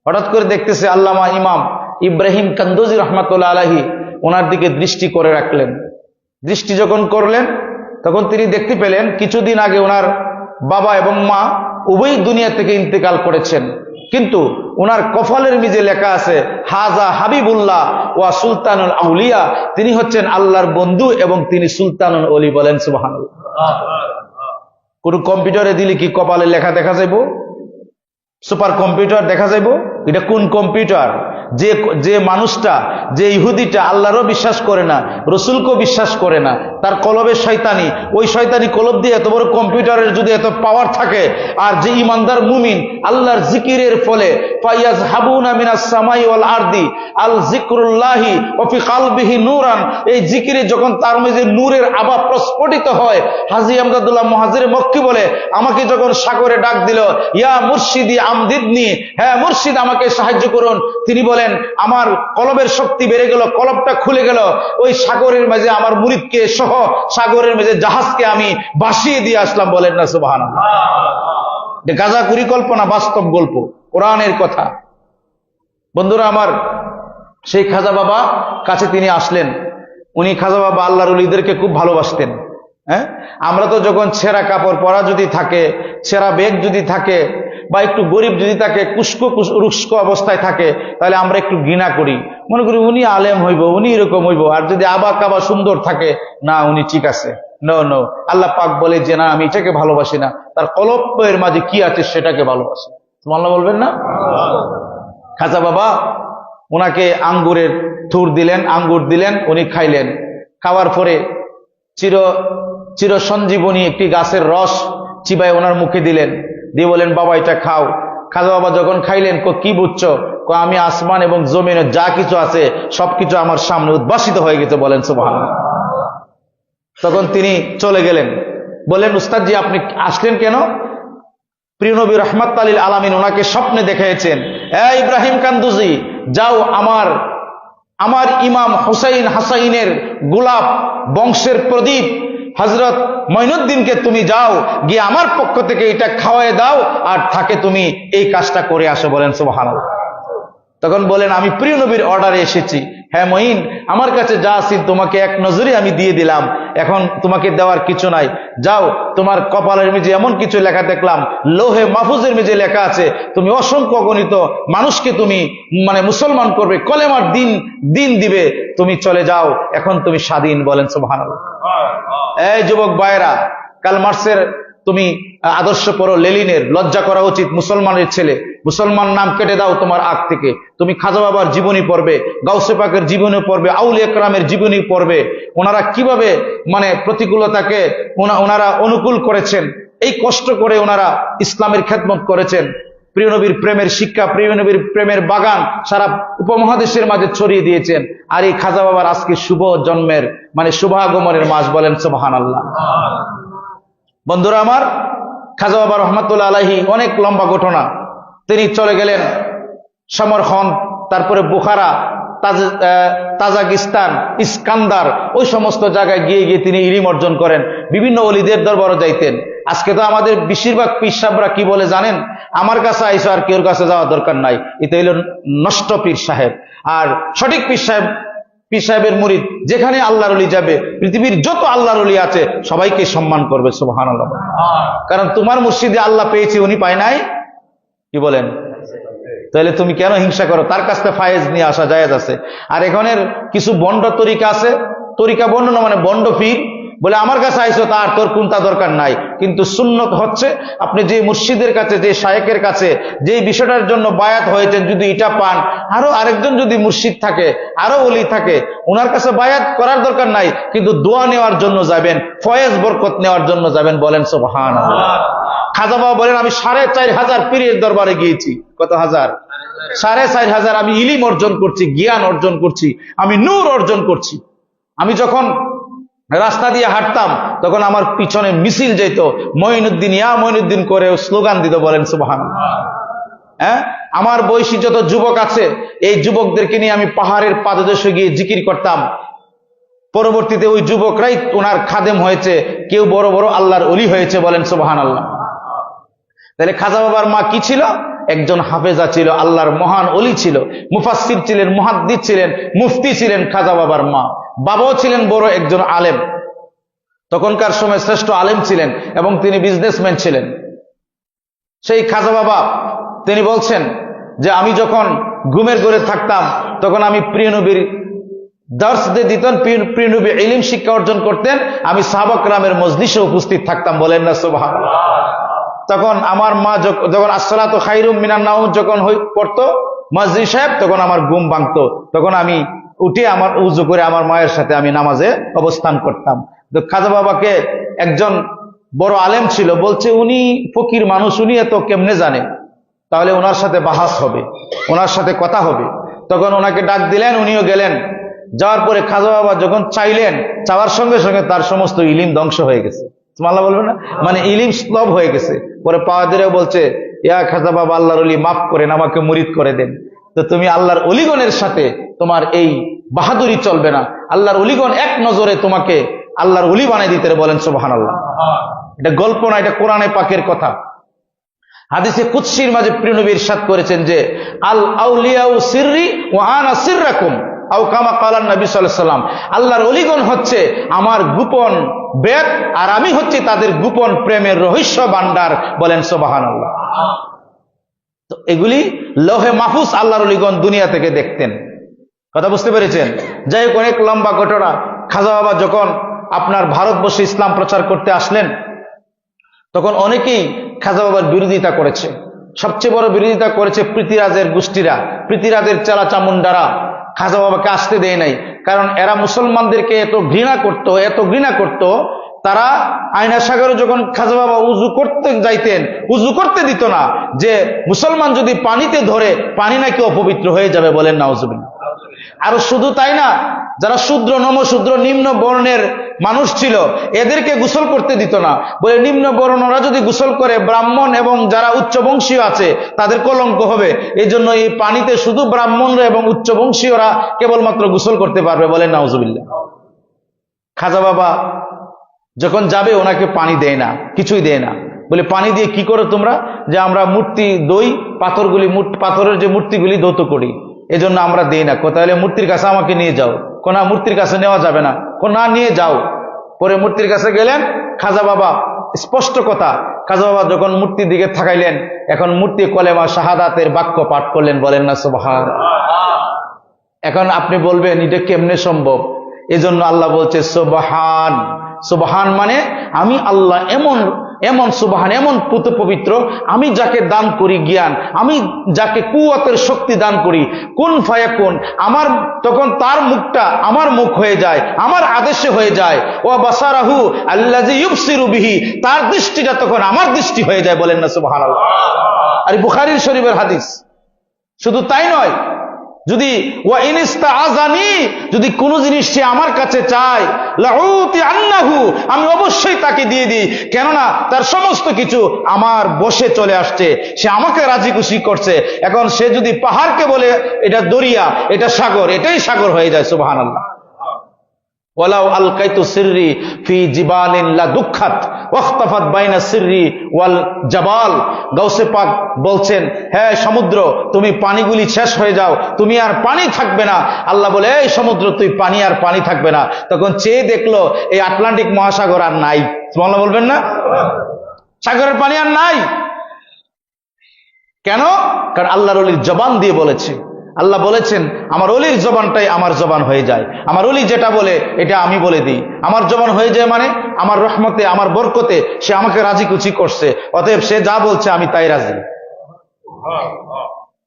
হঠাৎ করে দেখতেছে আল্লামা ইমাম ইব্রাহিম কান্দৌজি রহমাতুল্লাহ আলাইহি ওনার দিকে দৃষ্টি করে রাখলেন। দৃষ্টি যখন করলেন, তখন তিনি দেখতে পেলেন কিছুদিন আগে ওনার বাবা এবং মা উভয় দুনিয়া থেকে ইন্তেকাল করেছেন। কিন্তু ওনার কফালের নিচে লেখা আছে হাজা হাবিবুল্লাহ ওয়া সুলতানুল আউলিয়া, তিনি হচ্ছেন আল্লাহর বন্ধু এবং তিনি সুলতানুল ওলি। বলেন সুবহানাল্লাহ। কোন কম্পিউটারে দিলে কি কপালে লেখা দেখা যাইব? সুপার কম্পিউটার দেখা যাইব? এটা কোন কম্পিউটার? যে মানুষটা, যে ইহুদিটা আল্লাহরও বিশ্বাস করে না, রসুলকেও বিশ্বাস করে না, তার কলবে শয়তানি, ওই শয়তানি কলব দিয়ে এত বড় কম্পিউটারের যদি এত পাওয়ার থাকে, আর যে ইমানদার মুমিন আল্লাহর জিকিরের ফলে ফায়াজহাবুনা মিনাস সামাই ওয়াল আরদি আল যিকরুল্লাহি ওয়া ফি কলবিহি নূরান, এই জিকিরে যখন তার মধ্যে নূরের আভা প্রস্ফুটিত হয়। হাজী আমদাদুল্লাহ মুহাজির মক্কি বলে, আমাকে যখন সাগরে ডাক দিল, ইয়া মুর্শিদি আমদিদনি, হ্যাঁ মুর্শিদ আমাকে সাহায্য করুন, তিনি বলে বলেন আমার কলবের শক্তি বেড়ে গেল, কলবটা খুলে গেল। ওই সাগরের মাঝে আমার মুরিদকে সহ সাগরের মাঝে জাহাজকে আমি ভাসিয়ে দিয়ে আসলাম। বলেন না সুবহানাল্লাহ। গাঁজা পরিকল্পনা বাস্তব গল্প, কোরআনের কথা। বন্ধুরা আমার, সেই খাজা বাবা কাছে তিনি আসলেন। উনি খাজা বাবা আল্লাহর ওলিদেরকে খুব ভালোবাসতেন। হ্যাঁ, আমরা তো যখন ছেঁড়া কাপড় পরা যদি থাকে, ছেঁড়া ব্যাগ যদি থাকে, বা একটু গরিব যদি থাকে, রুস্ক অবস্থায় থাকে, তাহলে আমরা একটু ঘৃণা করি, মনে করি উনি আলেম হইব, উনি এরকম হইব। আর যদি আবা কাবা সুন্দর থাকে, না উনি ঠিক আছে। নো নো, আল্লাহ পাক বলে যে না, আমি এটাকে ভালোবাসি না, তার কলবের মাঝে কি আছে সেটাকে ভালোবাসি। সুবহানাল্লাহ বলবেন না? খাজা বাবা ওনাকে আঙ্গুরের থুর দিলেন, আঙ্গুর দিলেন, উনি খাইলেন। খাওয়ার পরে চির সঞ্জীবনী একটি গাছের রস চিবায় ওনার মুখে দিলেন, দিয়ে বলেন বাবা এটা খাও। খাজা বাবা যখন খাইলেন, কি বুঝছো? আমি আসমান এবং জমিনের যা কিছু আছে সবকিছু আমার সামনে উদ্ভাসিত হয়ে গেছে। বলেন সুবহানাল্লাহ। তখন তিনি চলে গেলেন। বলেন উস্তাদজি আপনি আসলেন কেন? প্রিয় নবী রাহমাতুল লিল আলামিন ওনাকে স্বপ্নে দেখিয়েছেন, ইব্রাহিম কান্দুজি যাও, আমার ইমাম হুসাইন হাসাইনের গোলাপ বংশের প্রদীপ হযরত মঈনুদ্দিনকে তুমি যাও, গিয়ে আমার পক্ষ থেকে এটা খাওয়ায় দাও, আর থাকে তুমি এই কাজটা করে আসো। বলেন সুবহানাল্লাহ। তখন বলেন আমি প্রিয় নবীর অর্ডারে এসেছি। হ্যাঁ মঈন, আমার কাছে যা আছে তোমাকে এক নজরে আমি দিয়ে দিলাম, এখন তোমাকে দেওয়ার কিছু নাই। যাও, তোমার কপালের মেঝে এমন কিছু লেখা দেখলাম, লোহে মাহফুজের মেঝে লেখা আছে, তুমি অসংখ্য গণিত মানুষকে তুমি মুসলমান করবে, কলেমার দিন দিবে, তুমি চলে যাও, এখন তুমি স্বাধীন। বলেন সুবহানাল্লাহ। এই যুবক ভাইরা, কার্ল মার্ক্সের তুমি আদর্শ পড়ো, লেনিনের। লজ্জা করা উচিত মুসলমানের ছেলে। মুসলমান নাম কেটে দাও তোমার আগ থেকে। তুমি খাজা বাবার জীবনী পড়বে, গাউসে পাকের জীবনী পড়বে, আউলিয়া কেরামের জীবনী পড়বে, ওনারা কিভাবে প্রতিকূলতাকে ওনারা অনুকূল করেছেন, এই কষ্ট করে ওনারা ইসলামের খেদমত করেছেন। প্রিয় নবীর প্রেমের শিক্ষা, প্রিয় নবীর প্রেমের বাগান সারা উপমহাদেশের মাঝে ছড়িয়ে দিয়েছেন। আর এই খাজা বাবার আজকে শুভ জন্মের শুভাগমনের মাস। বলেন সুবহানাল্লাহ। বন্ধুরা আমার, খাজা বাবা রহমাতুল্লাহ আলাইহি অনেক লম্বা ঘটনা। তিনি চলে গেলেন সমরখন্দ, তারপরে বুখারা, তাজাকিস্তান, ইস্কান্দার, ওই সমস্ত জায়গায় গিয়ে তিনি ইলম অর্জন করেন। বিভিন্ন ওলিদের দরবারে যাইতেন। আজকে তো আমাদের বেশিরভাগ পীর সাহেবরা কি বলে জানেন? আমার কাছে আইসো, আর কেউর কাছে যাওয়া দরকার নাই। এটা হইল নষ্ট পীর সাহেব। আর সঠিক পীর সাহেবের মুরিদ যেখানে আল্লাহর ওলি যাবে, পৃথিবীর যত আল্লাহর ওলি আছে সবাইকে সম্মান করবে। সুবহানাল্লাহ। কারণ তোমার মুর্শিদে আল্লাহ পেয়েছি, উনি পায় নাই। কি বলেন? তাহলে তুমি কেন হিংসা করো? তার কাছ থেকে ফায়েজ নিয়ে আসা জায়েজ আছে। আর এখানের কিছু বন্ড তরিকা আছে, তরিকা বন্ড না বন্ড পীর, বলে আমার কাছে আইসো, তার তোর কোনটা দরকার নাই। কিন্তু সুন্নত হচ্ছে আপনি যে মুর্শিদের কাছে, যে শায়েকের কাছে যে বিষয়টার জন্য বায়াত হয়েছেন, যদি এটা পান, আরো আরেকজন যদি মুর্শিদ থাকে, আরো ওলি থাকে, ওনার কাছে বায়াত করার দরকার নাই, কিন্তু দোয়া নেওয়ার জন্য যাবেন, ফয়েজ বরকত নেওয়ার জন্য যাবেন। বলেন সুবহানাল্লাহ। খাজা বাবা বলেন আমি 4500 পীরের দরবারে গিয়েছি। কত হাজার? 4500। আমি ইলিম অর্জন করছি, জ্ঞান অর্জন করছি, আমি নূর অর্জন করছি। আমি যখন রাস্তা দিয়ে হাঁটতাম তখন আমার পিছনে মিছিল যেত, মঈনুদ্দিন ইয়া মঈনুদ্দিন করে স্লোগান দিত। বলেন সুবহানাল্লাহ। হ্যাঁ, আমার বয়সী যত যুবক আছে, এই যুবকদেরকে নিয়ে আমি পাহাড়ের পাদদেশে গিয়ে জিকির করতাম। পরবর্তীতে ওই যুবকরাই ওনার খাদেম হয়েছে, কেউ বড় বড় আল্লাহর ওলি হয়েছে। বলেন সুবহানাল্লাহ। তাহলে খাজা বাবার মা কি ছিল? একজন হাফেজা ছিল, আল্লাহর মহান ওলি ছিল, মুফাসসির ছিলেন, মুহাদ্দিস ছিলেন, মুফতি ছিলেন খাজা বাবার মা। বাবাও ছিলেন বড় একজন আলেম, তখনকার সময় শ্রেষ্ঠ আলেম ছিলেন, এবং তিনি বিজনেসম্যান ছিলেন। সেই খাজা বাবা তিনি বলছেন যে আমি যখন ঘুমের ঘরে থাকতাম, তখন আমি প্রিয় নবীর দর্শ দিতেন, প্রিয় নবী ইলম শিক্ষা অর্জন করতেন, আমি সাহাবা কেরামের মজলিসে উপস্থিত থাকতাম। বলেন না সুবহানাল্লাহ। তখন আমার মা যখন আসসালাতু খায়রুম মিনান নাওম যখন পড়তো মসজিদ সাহেব, তখন আমার ঘুম ভাঙতো। তখন আমি উঠে আমার উযু করে আমার মায়ের সাথে আমি নামাজে অবস্থান করতাম। তো খাজা বাবাকে একজন বড় আলেম ছিল, বলছে উনি ফকির মানুষ, উনি এত কেমনে জানে? তাহলে ওনার সাথে বাহাস হবে, ওনার সাথে কথা হবে। তখন ওনাকে ডাক দিলেন, উনিও গেলেন। যাওয়ার পরে খাজা বাবা যখন চাইলেন, চাওয়ার সঙ্গে সঙ্গে তার সমস্ত ইলিম ধ্বংস হয়ে গেছে। সুবহানাল্লাহ বলবেন না? ইলিম স্তব হয়ে গেছে। পরে পাওয়া দিলেও বলছে, ইয়া খাজা বাবা আল্লাহর ওলি, মাফ করেন, আমাকে মুরিদ করে দেন। তো তুমি আল্লাহর অলিগণের সাথে তোমার এই বাহাদুরি চলবে না। আল্লাহর অলিগণ এক নজরে তোমাকে আল্লাহর অলি বানাই দিতে, বলেন সুবহানাল্লাহ। এটা গল্প না, এটা কোরআনে পাকের কথা। হাদিসে কুদসির মাঝে প্রিয় নবী ইরশাদ করেছেন যে আল আউলিয়াউ সিররি ওয়া আনা সিররাকুম, আও কামা ক্বালান নবী সাল্লাল্লাহু আলাইহি ওয়াসাল্লাম। আল্লাহর ওলিগণ হচ্ছে আমার গোপন বেদ, আর আমি হচ্ছি তাদের গোপন প্রেমের রহস্য ভান্ডার, বলেন সুবহানাল্লাহ। তো এগুলি লৌহে মাহফুজ আল্লাহর ওলিগণ দুনিয়া থেকে দেখতেন। কথা বুঝতে পেরেছেন? যাই হোক, অনেক লম্বা ঘটনা। খাজা বাবা যখন আপনার ভারতবর্ষে ইসলাম প্রচার করতে আসলেন, তখন অনেকেই খাজা বাবার বিরোধিতা করেছে। সবচেয়ে বড় বিরোধিতা করেছে পৃথ্বীরাজের গোষ্ঠীরা, পৃথ্বীরাজের চালা চামুন্ডারা খাজা বাবাকে আসতে দেয় নাই। কারণ এরা মুসলমানদেরকে এত ঘৃণা করত, তারা আয়না সাগরে যখন খাজা বাবা উজু করতে যাইতেন, উজু করতে দিত না, যে মুসলমান যদি পানিতে ধরে পানি নাকি অপবিত্র হয়ে যাবে, বলেন নাউজুবিল্লাহ। আর শুধু তাই না, যারা শূদ্র, নমশূদ্র, নিম্ন বর্ণের মানুষ ছিল, এদেরকে গোসল করতে দিত না, বলে নিম্ন বর্ণরা যদি গোসল করে ব্রাহ্মণ এবং যারা উচ্চবংশীয় আছে তাদের কলঙ্ক হবে। এই জন্য এই পানিতে শুধু ব্রাহ্মণরা এবং উচ্চবংশীয়রা কেবলমাত্র গোসল করতে পারবে, বলেন নাউজুবিল্লাহ। খাজা বাবা যখন যাবে ওনাকে পানি দেয় না, কিছুই দেয় না। বলে পানি দিয়ে কি করো তোমরা? যে আমরা মূর্তি দই, পাথরের যে মূর্তিগুলি দৌত করি, এজন্য আমরা দেই না। তাহলে মূর্তির কাছে আমাকে নিয়ে যাও। কোন মূর্তির কাছে নেওয়া যাবে না, না নিয়ে যাও। পরে মূর্তির কাছে গেলেন খাজা বাবা, স্পষ্ট কথা। খাজা বাবা যখন মূর্তির দিকে থাকাইলেন, এখন মূর্তি কলেমা শাহাদাতের বাক্য পাঠ করলেন, বলেন না সুবহানাল্লাহ। এখন আপনি বলবেন এটা কেমনে সম্ভব? এজন্য আল্লাহ বলছে সুবহান। সুবহান মানে আমি আল্লাহ এমন সুবহান, এমন পবিত্র, আমি যাকে দান করি জ্ঞান, আমি যাকে কুওয়াতের শক্তি দান করি, কুন ফায়াকুন, আমার তখন তার মুখটা আমার মুখ হয়ে যায়, আমার আদেশে হয়ে যায়। ওয়া বাসারাহু আল্লাযী ইউবসিরু বিহি, তার দৃষ্টিটা তখন আমার দৃষ্টি হয়ে যায়, বলেন না সুবহানাল্লাহ। আর বুখারীর শরীফের হাদিস। শুধু তাই নয়, যদি ওয়া ইনস্তাআযানি, যদি কোনো জিনিস সে আমার কাছে চায়, লাউতি আন্নাহু, আমি অবশ্যই তাকে দিয়ে দিই। কেননা তার সমস্ত কিছু আমার বশে চলে আসছে, সে আমাকে রাজি খুশি করছে। এখন সে যদি পাহাড়কে বলে এটা দরিয়া, এটা সাগর, এটাই সাগর হয়ে যায়, সুবহানাল্লাহ। ওয়ালাউ আলকাইতু সিররি ফি জিবালিন লা দুখাত ওয়াখতাফাত বাইনা সিররি ওয়াল জাবাল। গাউসে পাক বলছেন, হ্যাঁ সমুদ্র, তুমি পানিগুলি শেষ হয়ে যাও, তুমি আর পানি থাকবে না। আল্লাহ বলে, এই সমুদ্র তুই পানি আর পানি থাকবে না। তখন চেয়ে দেখলো এই আটলান্টিক মহাসাগর আর নাই। সুবহানাল্লাহ বলবেন না? সাগরের পানি আর নাই। কেন? কারণ আল্লাহর ওলির জবান দিয়ে বলেছে। আল্লাহ বলেছেন আমার ওলির জবানটাই আমার জবান হয়ে যায়, আমার ওলি যেটা বলে এটা আমি বলে দিই। আমার জবান হয়ে যায় মানে আমার রহমতে, আমার বরকতে সে আমাকে রাজি খুশি করছে, অতএব সে যা বলছে আমি তাই রাজি।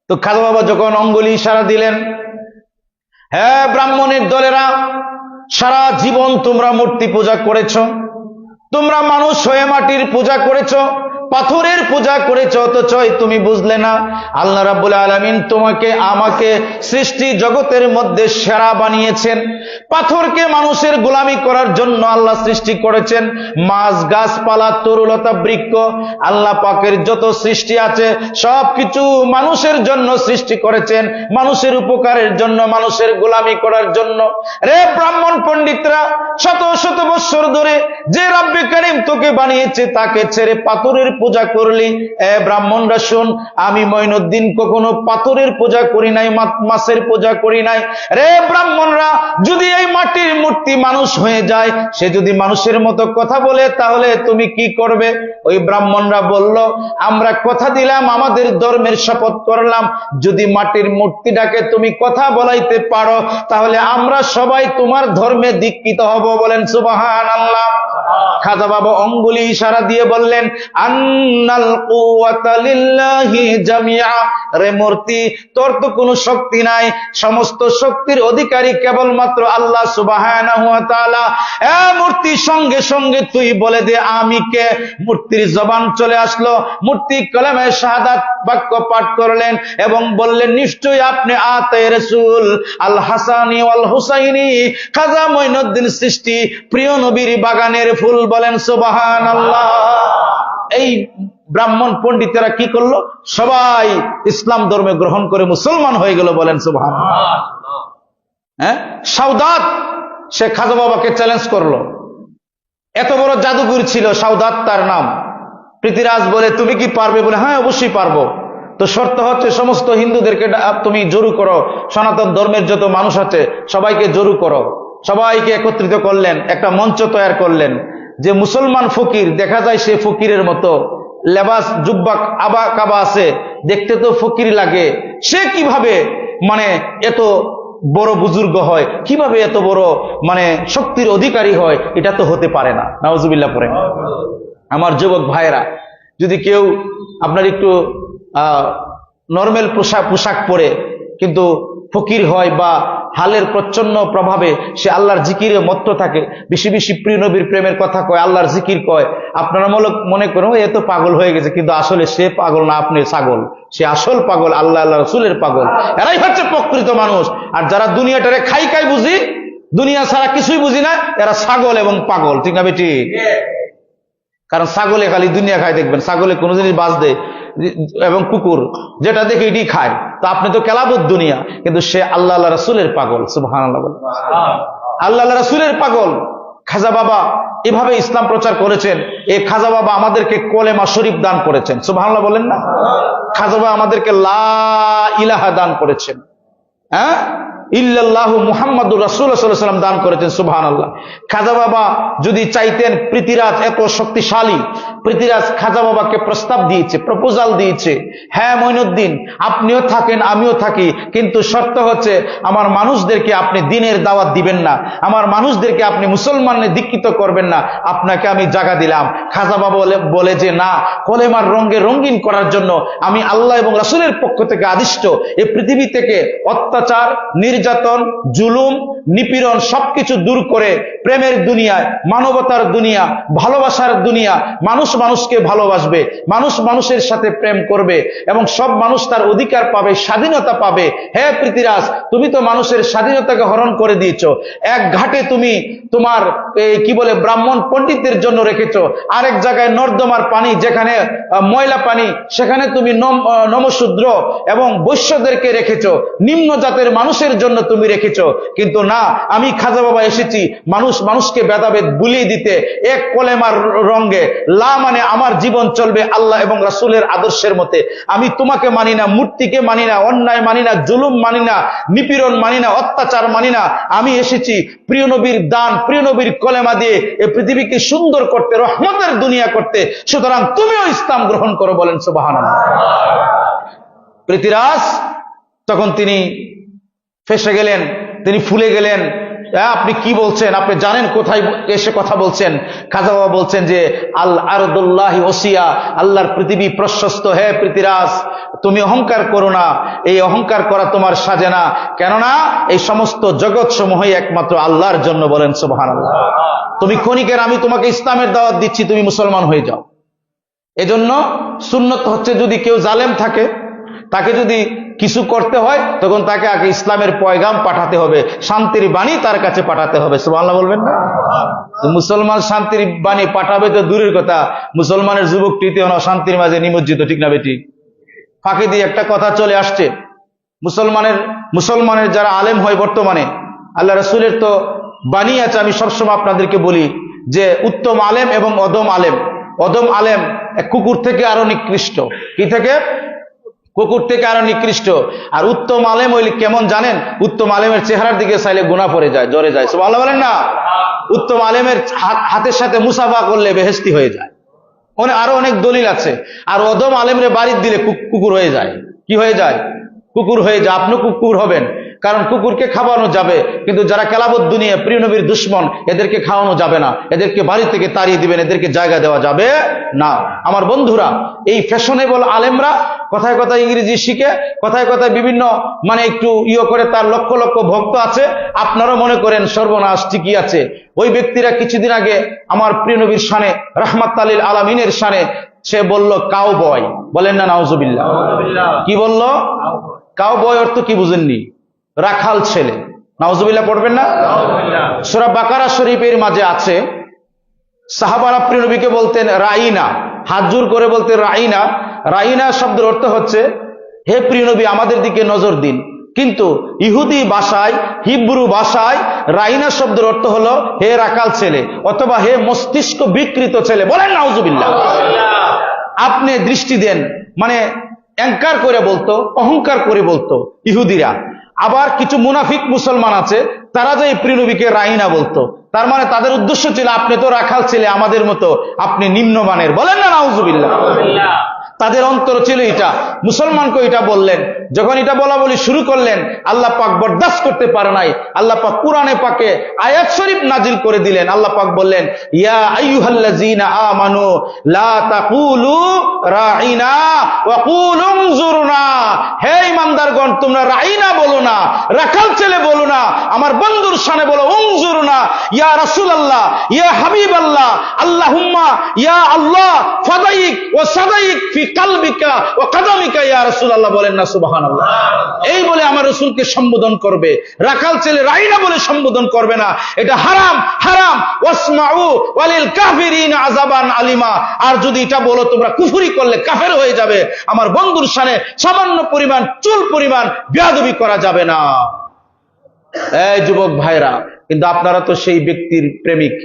তো খাজা বাবা যখন অঙ্গুলি ইশারা দিলেন, হ্যাঁ ব্রাহ্মণের দলেরা, সারা জীবন তোমরা মূর্তি পূজা করেছ, তোমরা মানুষ হয়ে মাটির পূজা করেছ, পাথরের পূজা করেছ, অথচ তুমি বুঝলে না আল্লাহ রাব্বুল আলামিন তোমাকে আমাকে সৃষ্টি জগতের মধ্যে সেরা বানিয়েছেন। পাথরকে মানুষের গোলামি করার জন্য আল্লাহ সৃষ্টি করেছেন। মাছ, গাছপালা, তরুলতা, বৃক্ষ, আল্লাহ পাকের যত সৃষ্টি আছে সবকিছু মানুষের জন্য সৃষ্টি করেছেন, মানুষের উপকারের জন্য, মানুষের গোলামি করার জন্য। রে ব্রাহ্মণ পণ্ডিতরা, শত শত বছর ধরে যে রব্বে কারীম তোকে বানিয়েছে তাকে ছেড়ে পাথরের পূজা করলি। ব্রাহ্মণরা শুন, আমি মঈনুদ্দিন কখনো পাথরের পূজা করি নাই, মাছের পূজা করি নাই। রে ব্রাহ্মণরা, যদি এই মাটির মূর্তি মানুষ হয়ে যায়, সে যদি মানুষের মতো কথা বলে, তাহলে তুমি কি করবে? ওই ব্রাহ্মণরা বলল, আমরা কথা দিলাম, আমাদের ধর্মের শপথ করলাম, যদি মাটির মূর্তিটাকে তুমি কথা বলাইতে পারো তাহলে আমরা সবাই তোমার ধর্মে দীক্ষিত হব, বলেন সুবহানাল্লাহ। খাজা বাবা অঙ্গুলি ইশারা দিয়ে বললেন, আন্নাল কুওয়াতা লিল্লাহি জামিআ, রে মূর্তি তোর তো কোনো শক্তি নাই, সমস্ত শক্তির অধিকারী কেবলমাত্র আল্লাহ সুবহানাহু ওয়া তাআলা। মূর্তি সঙ্গে সঙ্গে তুই বলে দে আমি কে। মূর্তির জবান চলে আসলো, মূর্তি কলেমায়ে শাহাদাত বাক্য পাঠ করলেন এবং বললেন, নিশ্চয়ই আপনি আতায়ে রাসূল আল হাসানি ওয়াল হুসাইনি, খাজা মঈনুদ্দিন সৃষ্টি প্রিয় নবীর বাগানের ফুল, বলেন সুবহানাল্লাহ। এই ব্রাহ্মণ পণ্ডিতেরা কি করলো? সবাই ইসলাম ধর্মে গ্রহণ করে মুসলমান হয়ে গেল। বলেন সুবহানাল্লাহ। হ্যাঁ, সাউদাত সে খাজা বাবাকে চ্যালেঞ্জ করলো। এত বড় জাদুঘর ছিল সাউদাত তার নাম। পৃথ্বীরাজ বলে তুমি কি পারবে? বলে হ্যাঁ অবশ্যই পারবো। তো শর্ত হচ্ছে সমস্ত হিন্দুদেরকে তুমি জড়ো করো, সনাতন ধর্মের যত মানুষ আছে সবাইকে জড়ো করো। সবাইকে একত্রিত করলেন, একটা মঞ্চ তৈরি করলেন। যে মুসলমান ফকির দেখা যায় সে ফকিরের মতো, লেবাস জুব্বা আবা কাবা আছে, দেখতে তো ফকির লাগে। সে কিভাবে মানে এত বড় বুজুর্গ হয়, কিভাবে এত বড় মানে শক্তির অধিকারী হয়? এটা তো হতে পারে না। নাউজুবিল্লাহ পড়ে। আমার যুবক ভাইরা, যদি কেউ আপনার একটু নর্মাল পোশাক পরে কিন্তু ফকির হয় বা হালের প্রচ্ছন্ন প্রভাবে সে আল্লাহর জিকিরে মত্ত থাকে, বেশি বেশি প্রিয় নবীর প্রেমের কথা কয়, আল্লাহর জিকির কয়, আপনারা মনে করেন এ তো পাগল হয়ে গেছে, কিন্তু আসলে সে পাগল না, আপনি ছাগল। সে আসল পাগল, আল্লাহ আল্লাহ রসুলের পাগল। এরাই হচ্ছে প্রকৃত মানুষ। আর যারা দুনিয়াটারে খাই বুঝি, দুনিয়া ছাড়া কিছুই বুঝি না, এরা ছাগল এবং পাগল। ঠিক না বেটি? কারণ ছাগলে খালি দুনিয়া খায়, দেখবেন ছাগলে কোনো জিনিস বাজ দেয়, এবং কুকুর যেটা দেখে এটি খায়। তো আপনি তো কেলাবত দুনিয়া, কিন্তু সে আল্লাহ আল্লাহ রাসূলের পাগল। সুবহানাল্লাহ। আল্লাহ আল্লাহ রাসূলের পাগল। খাজা বাবা এভাবে ইসলাম প্রচার করেছেন। এই খাজা বাবা আমাদেরকে কলেমা শরীফ দান করেছেন। সুবহানাল্লাহ বলেন না? খাজা বাবা আমাদেরকে লা ইলাহা দান করেছেন। হ্যাঁ, ইল্লাল্লাহু মুহাম্মাদুর রাসূলুল্লাহ সাল্লাল্লাহু আলাইহি ওয়াসাল্লাম দান করেছেন। সুবহানাল্লাহ। খাজা বাবা যদি চাইতেন, পৃথ্বীরাজ এত শক্তিশালী, পৃথ্বীরাজ খাজা বাবাকে প্রস্তাব দিয়েছে, প্রপোজাল দিয়েছে, হ্যাঁ মঈনুদ্দিন আপনিও থাকেন আমিও থাকি, কিন্তু শর্ত হচ্ছে আমার মানুষদেরকে আপনি দ্বীনের দাওয়াত দিবেন না, আমার মানুষদেরকে আপনি মুসলমানে দীক্ষিত করবেন না, আপনাকে আমি জায়গা দিলাম। খাজা বাবা বলে যে না, কলেমার রঙে রঙিন করার জন্য আমি আল্লাহ এবং রাসূলের পক্ষ থেকে আদিষ্ট। এই পৃথিবী থেকে অত্যাচার, নির্যাতন, জুলুম, নিপীড়ন সবকিছু দূর করে প্রেমের দুনিয়ায়, মানবতার দুনিয়া, ভালোবাসার দুনিয়া, মানুষ মানুষকে ভালোবাসবে, মানুষ মানুষের সাথে প্রেম করবে এবং সব মানুষ তার অধিকার পাবে, স্বাধীনতা পাবে। হে পৃথ্বীরাজ, তুমি তো মানুষের স্বাধীনতাকে হরণ করে দিয়েছো। এক ঘাটে তুমি তোমার কি বলে ব্রাহ্মণ পণ্ডিতদের জন্য রেখেছো, আরেক জায়গায় নর্দমার পানি যেখানে ময়লা পানি সেখানে তুমি নমশূদ্র এবং বৈশ্যদেরকে রেখেছো, নিম্ন জাতের মানুষের জন্য তুমি রেখেছো। কিন্তু না, আমি খাজা বাবা এসেছি মানুষ মানুষকে ভেদাভেদ ভুলিয়ে দিতে। এক কলেমার রঙে লা মানে আমার জীবন চলবে আল্লাহ এবং রাসূলের আদর্শের মতে। আমি তোমাকে মানি না, মূর্তিকে মানি না, অন্যায় মানি না, জুলুম মানি না, নিপীড়ন মানি না, অত্যাচার মানি না। আমি এসেছি প্রিয় নবীর দান, প্রিয় নবীর কলেমা দিয়ে এই পৃথিবীকে সুন্দর করতে, রহমতের দুনিয়া করতে। সুতরাং তুমিও ইসলাম গ্রহণ করো। বলেন সুবহানাল্লাহ। পৃথ্বীরাজ তখন তিনি ফেসে গেলেন, তিনি ফুলে গেলেন। আপনি কি বলছেন? আপনি জানেন কোথায় এসে কথা বলছেন? খাজা বাবা বলছেন যে আল আরদুল্লাহি ওসিয়া, আল্লাহর পৃথিবী প্রশস্ত। হে পৃথ্বীরাজ, তুমি অহংকার করো না, এই অহংকার করা তোমার সাজে না, কেননা এই সমস্ত জগৎ সমূহই একমাত্র আল্লাহর জন্য। বলেন সুবহানাল্লাহ। তুমি ক্ষণিকের, আমি তোমাকে ইসলামের দাওয়াত দিচ্ছি, তুমি মুসলমান হয়ে যাও। এজন্য সুন্নত হচ্ছে যদি কেউ জালেম থাকে, তাকে যদি কিছু করতে হয় তখন তাকে আগে ইসলামের পয়গাম পাঠাতে হবে, শান্তির বাণী তার কাছে পাঠাতে হবে। সুবহানাল্লাহ বলবেন না? মুসলমান শান্তির বাণী পাঠাবে তো দূরের কথা, মুসলমানের যুবকটি শান্তির মাঝে নিমজ্জিত। ঠিক না বেটি? ফাঁকি দিয়ে একটা কথা চলে আসছে, মুসলমানের যারা আলেম হয় বর্তমানে, আল্লাহ রাসূলের তো বাণী আছে। আমি সবসময় আপনাদেরকে বলি যে উত্তম আলেম এবং অদম আলেম। অদম আলেম এক কুকুর থেকে আরো নিকৃষ্ট। কি থেকে? কুকুর থেকে আরো নিকৃষ্ট। আর উত্তম আলেম হইলে কেমন জানেন? উত্তম আলেমের চেহারার দিকে চাইলে গুনাহ পড়ে যায়, জ্বরে যায়। সুবহানাল্লাহ বলেন না? উত্তম আলেমের হাতের সাথে মুসাফা করলে বেহেশতি হয়ে যায়। আরো অনেক দলিল আছে। আর অদম আলেমরে বাড়ির দিলে কুকুর হয়ে যায়। কি হয়ে যায়? কুকুর হয়ে যায়। আপনি কুকুর হবেন, কারণ কুকুরকে খাওয়ানো যাবে, কিন্তু যারা কেলাবত দুনিয়া, প্রিয় নবীর দুশ্মন, এদেরকে খাওয়ানো যাবে না, এদেরকে বাড়ি থেকে তাড়িয়ে দিবেন, এদেরকে জায়গা দেওয়া যাবে না। আমার বন্ধুরা, এই ফ্যাশনেবল আলেমরা কথায় কথায় ইংরেজি শিখে, কথায় কথায় বিভিন্ন মানে একটু করে, তার লক্ষ লক্ষ ভক্ত আছে। আপনারাও মনে করেন সর্বনাশ, ঠিকই আছে। ওই ব্যক্তিরা কিছুদিন আগে আমার প্রিয় নবীর শানে, রাহমাতাল লিল আলামিনের শানে সে বলল কাউ বয়। বলেন না নাউজুবিল্লাহ? কি বলল? কাউ বয় অর্থ কি বুঝেননি? রাখাল ছেলে। নাউজুবিল্লাহ পড়বেন না? সূরা বাকারা শরীফের মাঝে আছে, সাহাবারা প্রিয় নবীকে বলতেন রাইনা, হাত জোর করে বলতে রাইনা। রাইনা শব্দের অর্থ হচ্ছে হে প্রিয় নবী আমাদের দিকে নজর দিন। কিন্তু ইহুদি ভাষায়, হিব্রু ভাষায় রাইনা শব্দের অর্থ হলো হে রাখাল ছেলে অথবা হে মস্তিষ্ক বিকৃত ছেলে। বলেন নাউজুবিল্লাহ। আপনি দৃষ্টি দেন, মানে অ্যাঙ্কার করে বলতো, অহংকার করে বলতো ইহুদিরা। আবার কিছু মুনাফিক মুসলমান আছে, তারা যে প্রিয় নবীকে রাইনা বলতো, তার মানে তাদের উদ্দেশ্য ছিল আপনি তো রাখাল ছেলে আমাদের মতো, আপনি নিম্নমানের। বলেন না নাউজুবিল্লাহ। তাদের অন্তর ছিল এটা। মুসলমানকে এটা বললেন, যখন এটা বলা বলি শুরু করলেন, আল্লাহ পাক বরদাস্ত করতে পারে নাই। আল্লাহ পাক কুরআনে পাকে আয়াত শরীফ নাজিল করে দিলেন। আল্লাহ পাক বললেন, ইয়া আইয়ুহাল্লাযীনা আমানু লা তাকুলু রাইনা ওয়া কুলু উনজুরনা। হে ঈমানদারগণ, তোমরা রাইনা বলো না, রাখাল ছেলে বলো না, আমার বন্ধুর শানে বলো উনজুরনা। ইয়া রাসূলুল্লাহ, ইয়া হাবিবাল্লাহ, আল্লাহুম্মা ইয়া আল্লাহ ফাদাইক ওয়া সাদাইক ফি কালবিকা ওয়া কাদামিকা ইয়া রাসূলুল্লাহ। বলেন না সুবহানাল্লাহ। এই বলে আমার রাসূলকে সম্বোধন করবে, রাখাল ছেলে রাইনা বলে সম্বোধন করবে না। এটা হারাম, হারাম। ওয়াসমাউ ওয়ালিল কাফিরিনা আযাবান আলিমা। আর যদি এটা বলো তোমরা কুফরি করলে কাফের হয়ে যাবে, আমার বন্ধুর শানে সামান্য পরিমাণ, চুল পরিমাণ বেয়াদবি করা যাবে না। এই যুবক ভাইরা, কিন্তু আপনারা তো সেই ব্যক্তির প্রেমিক,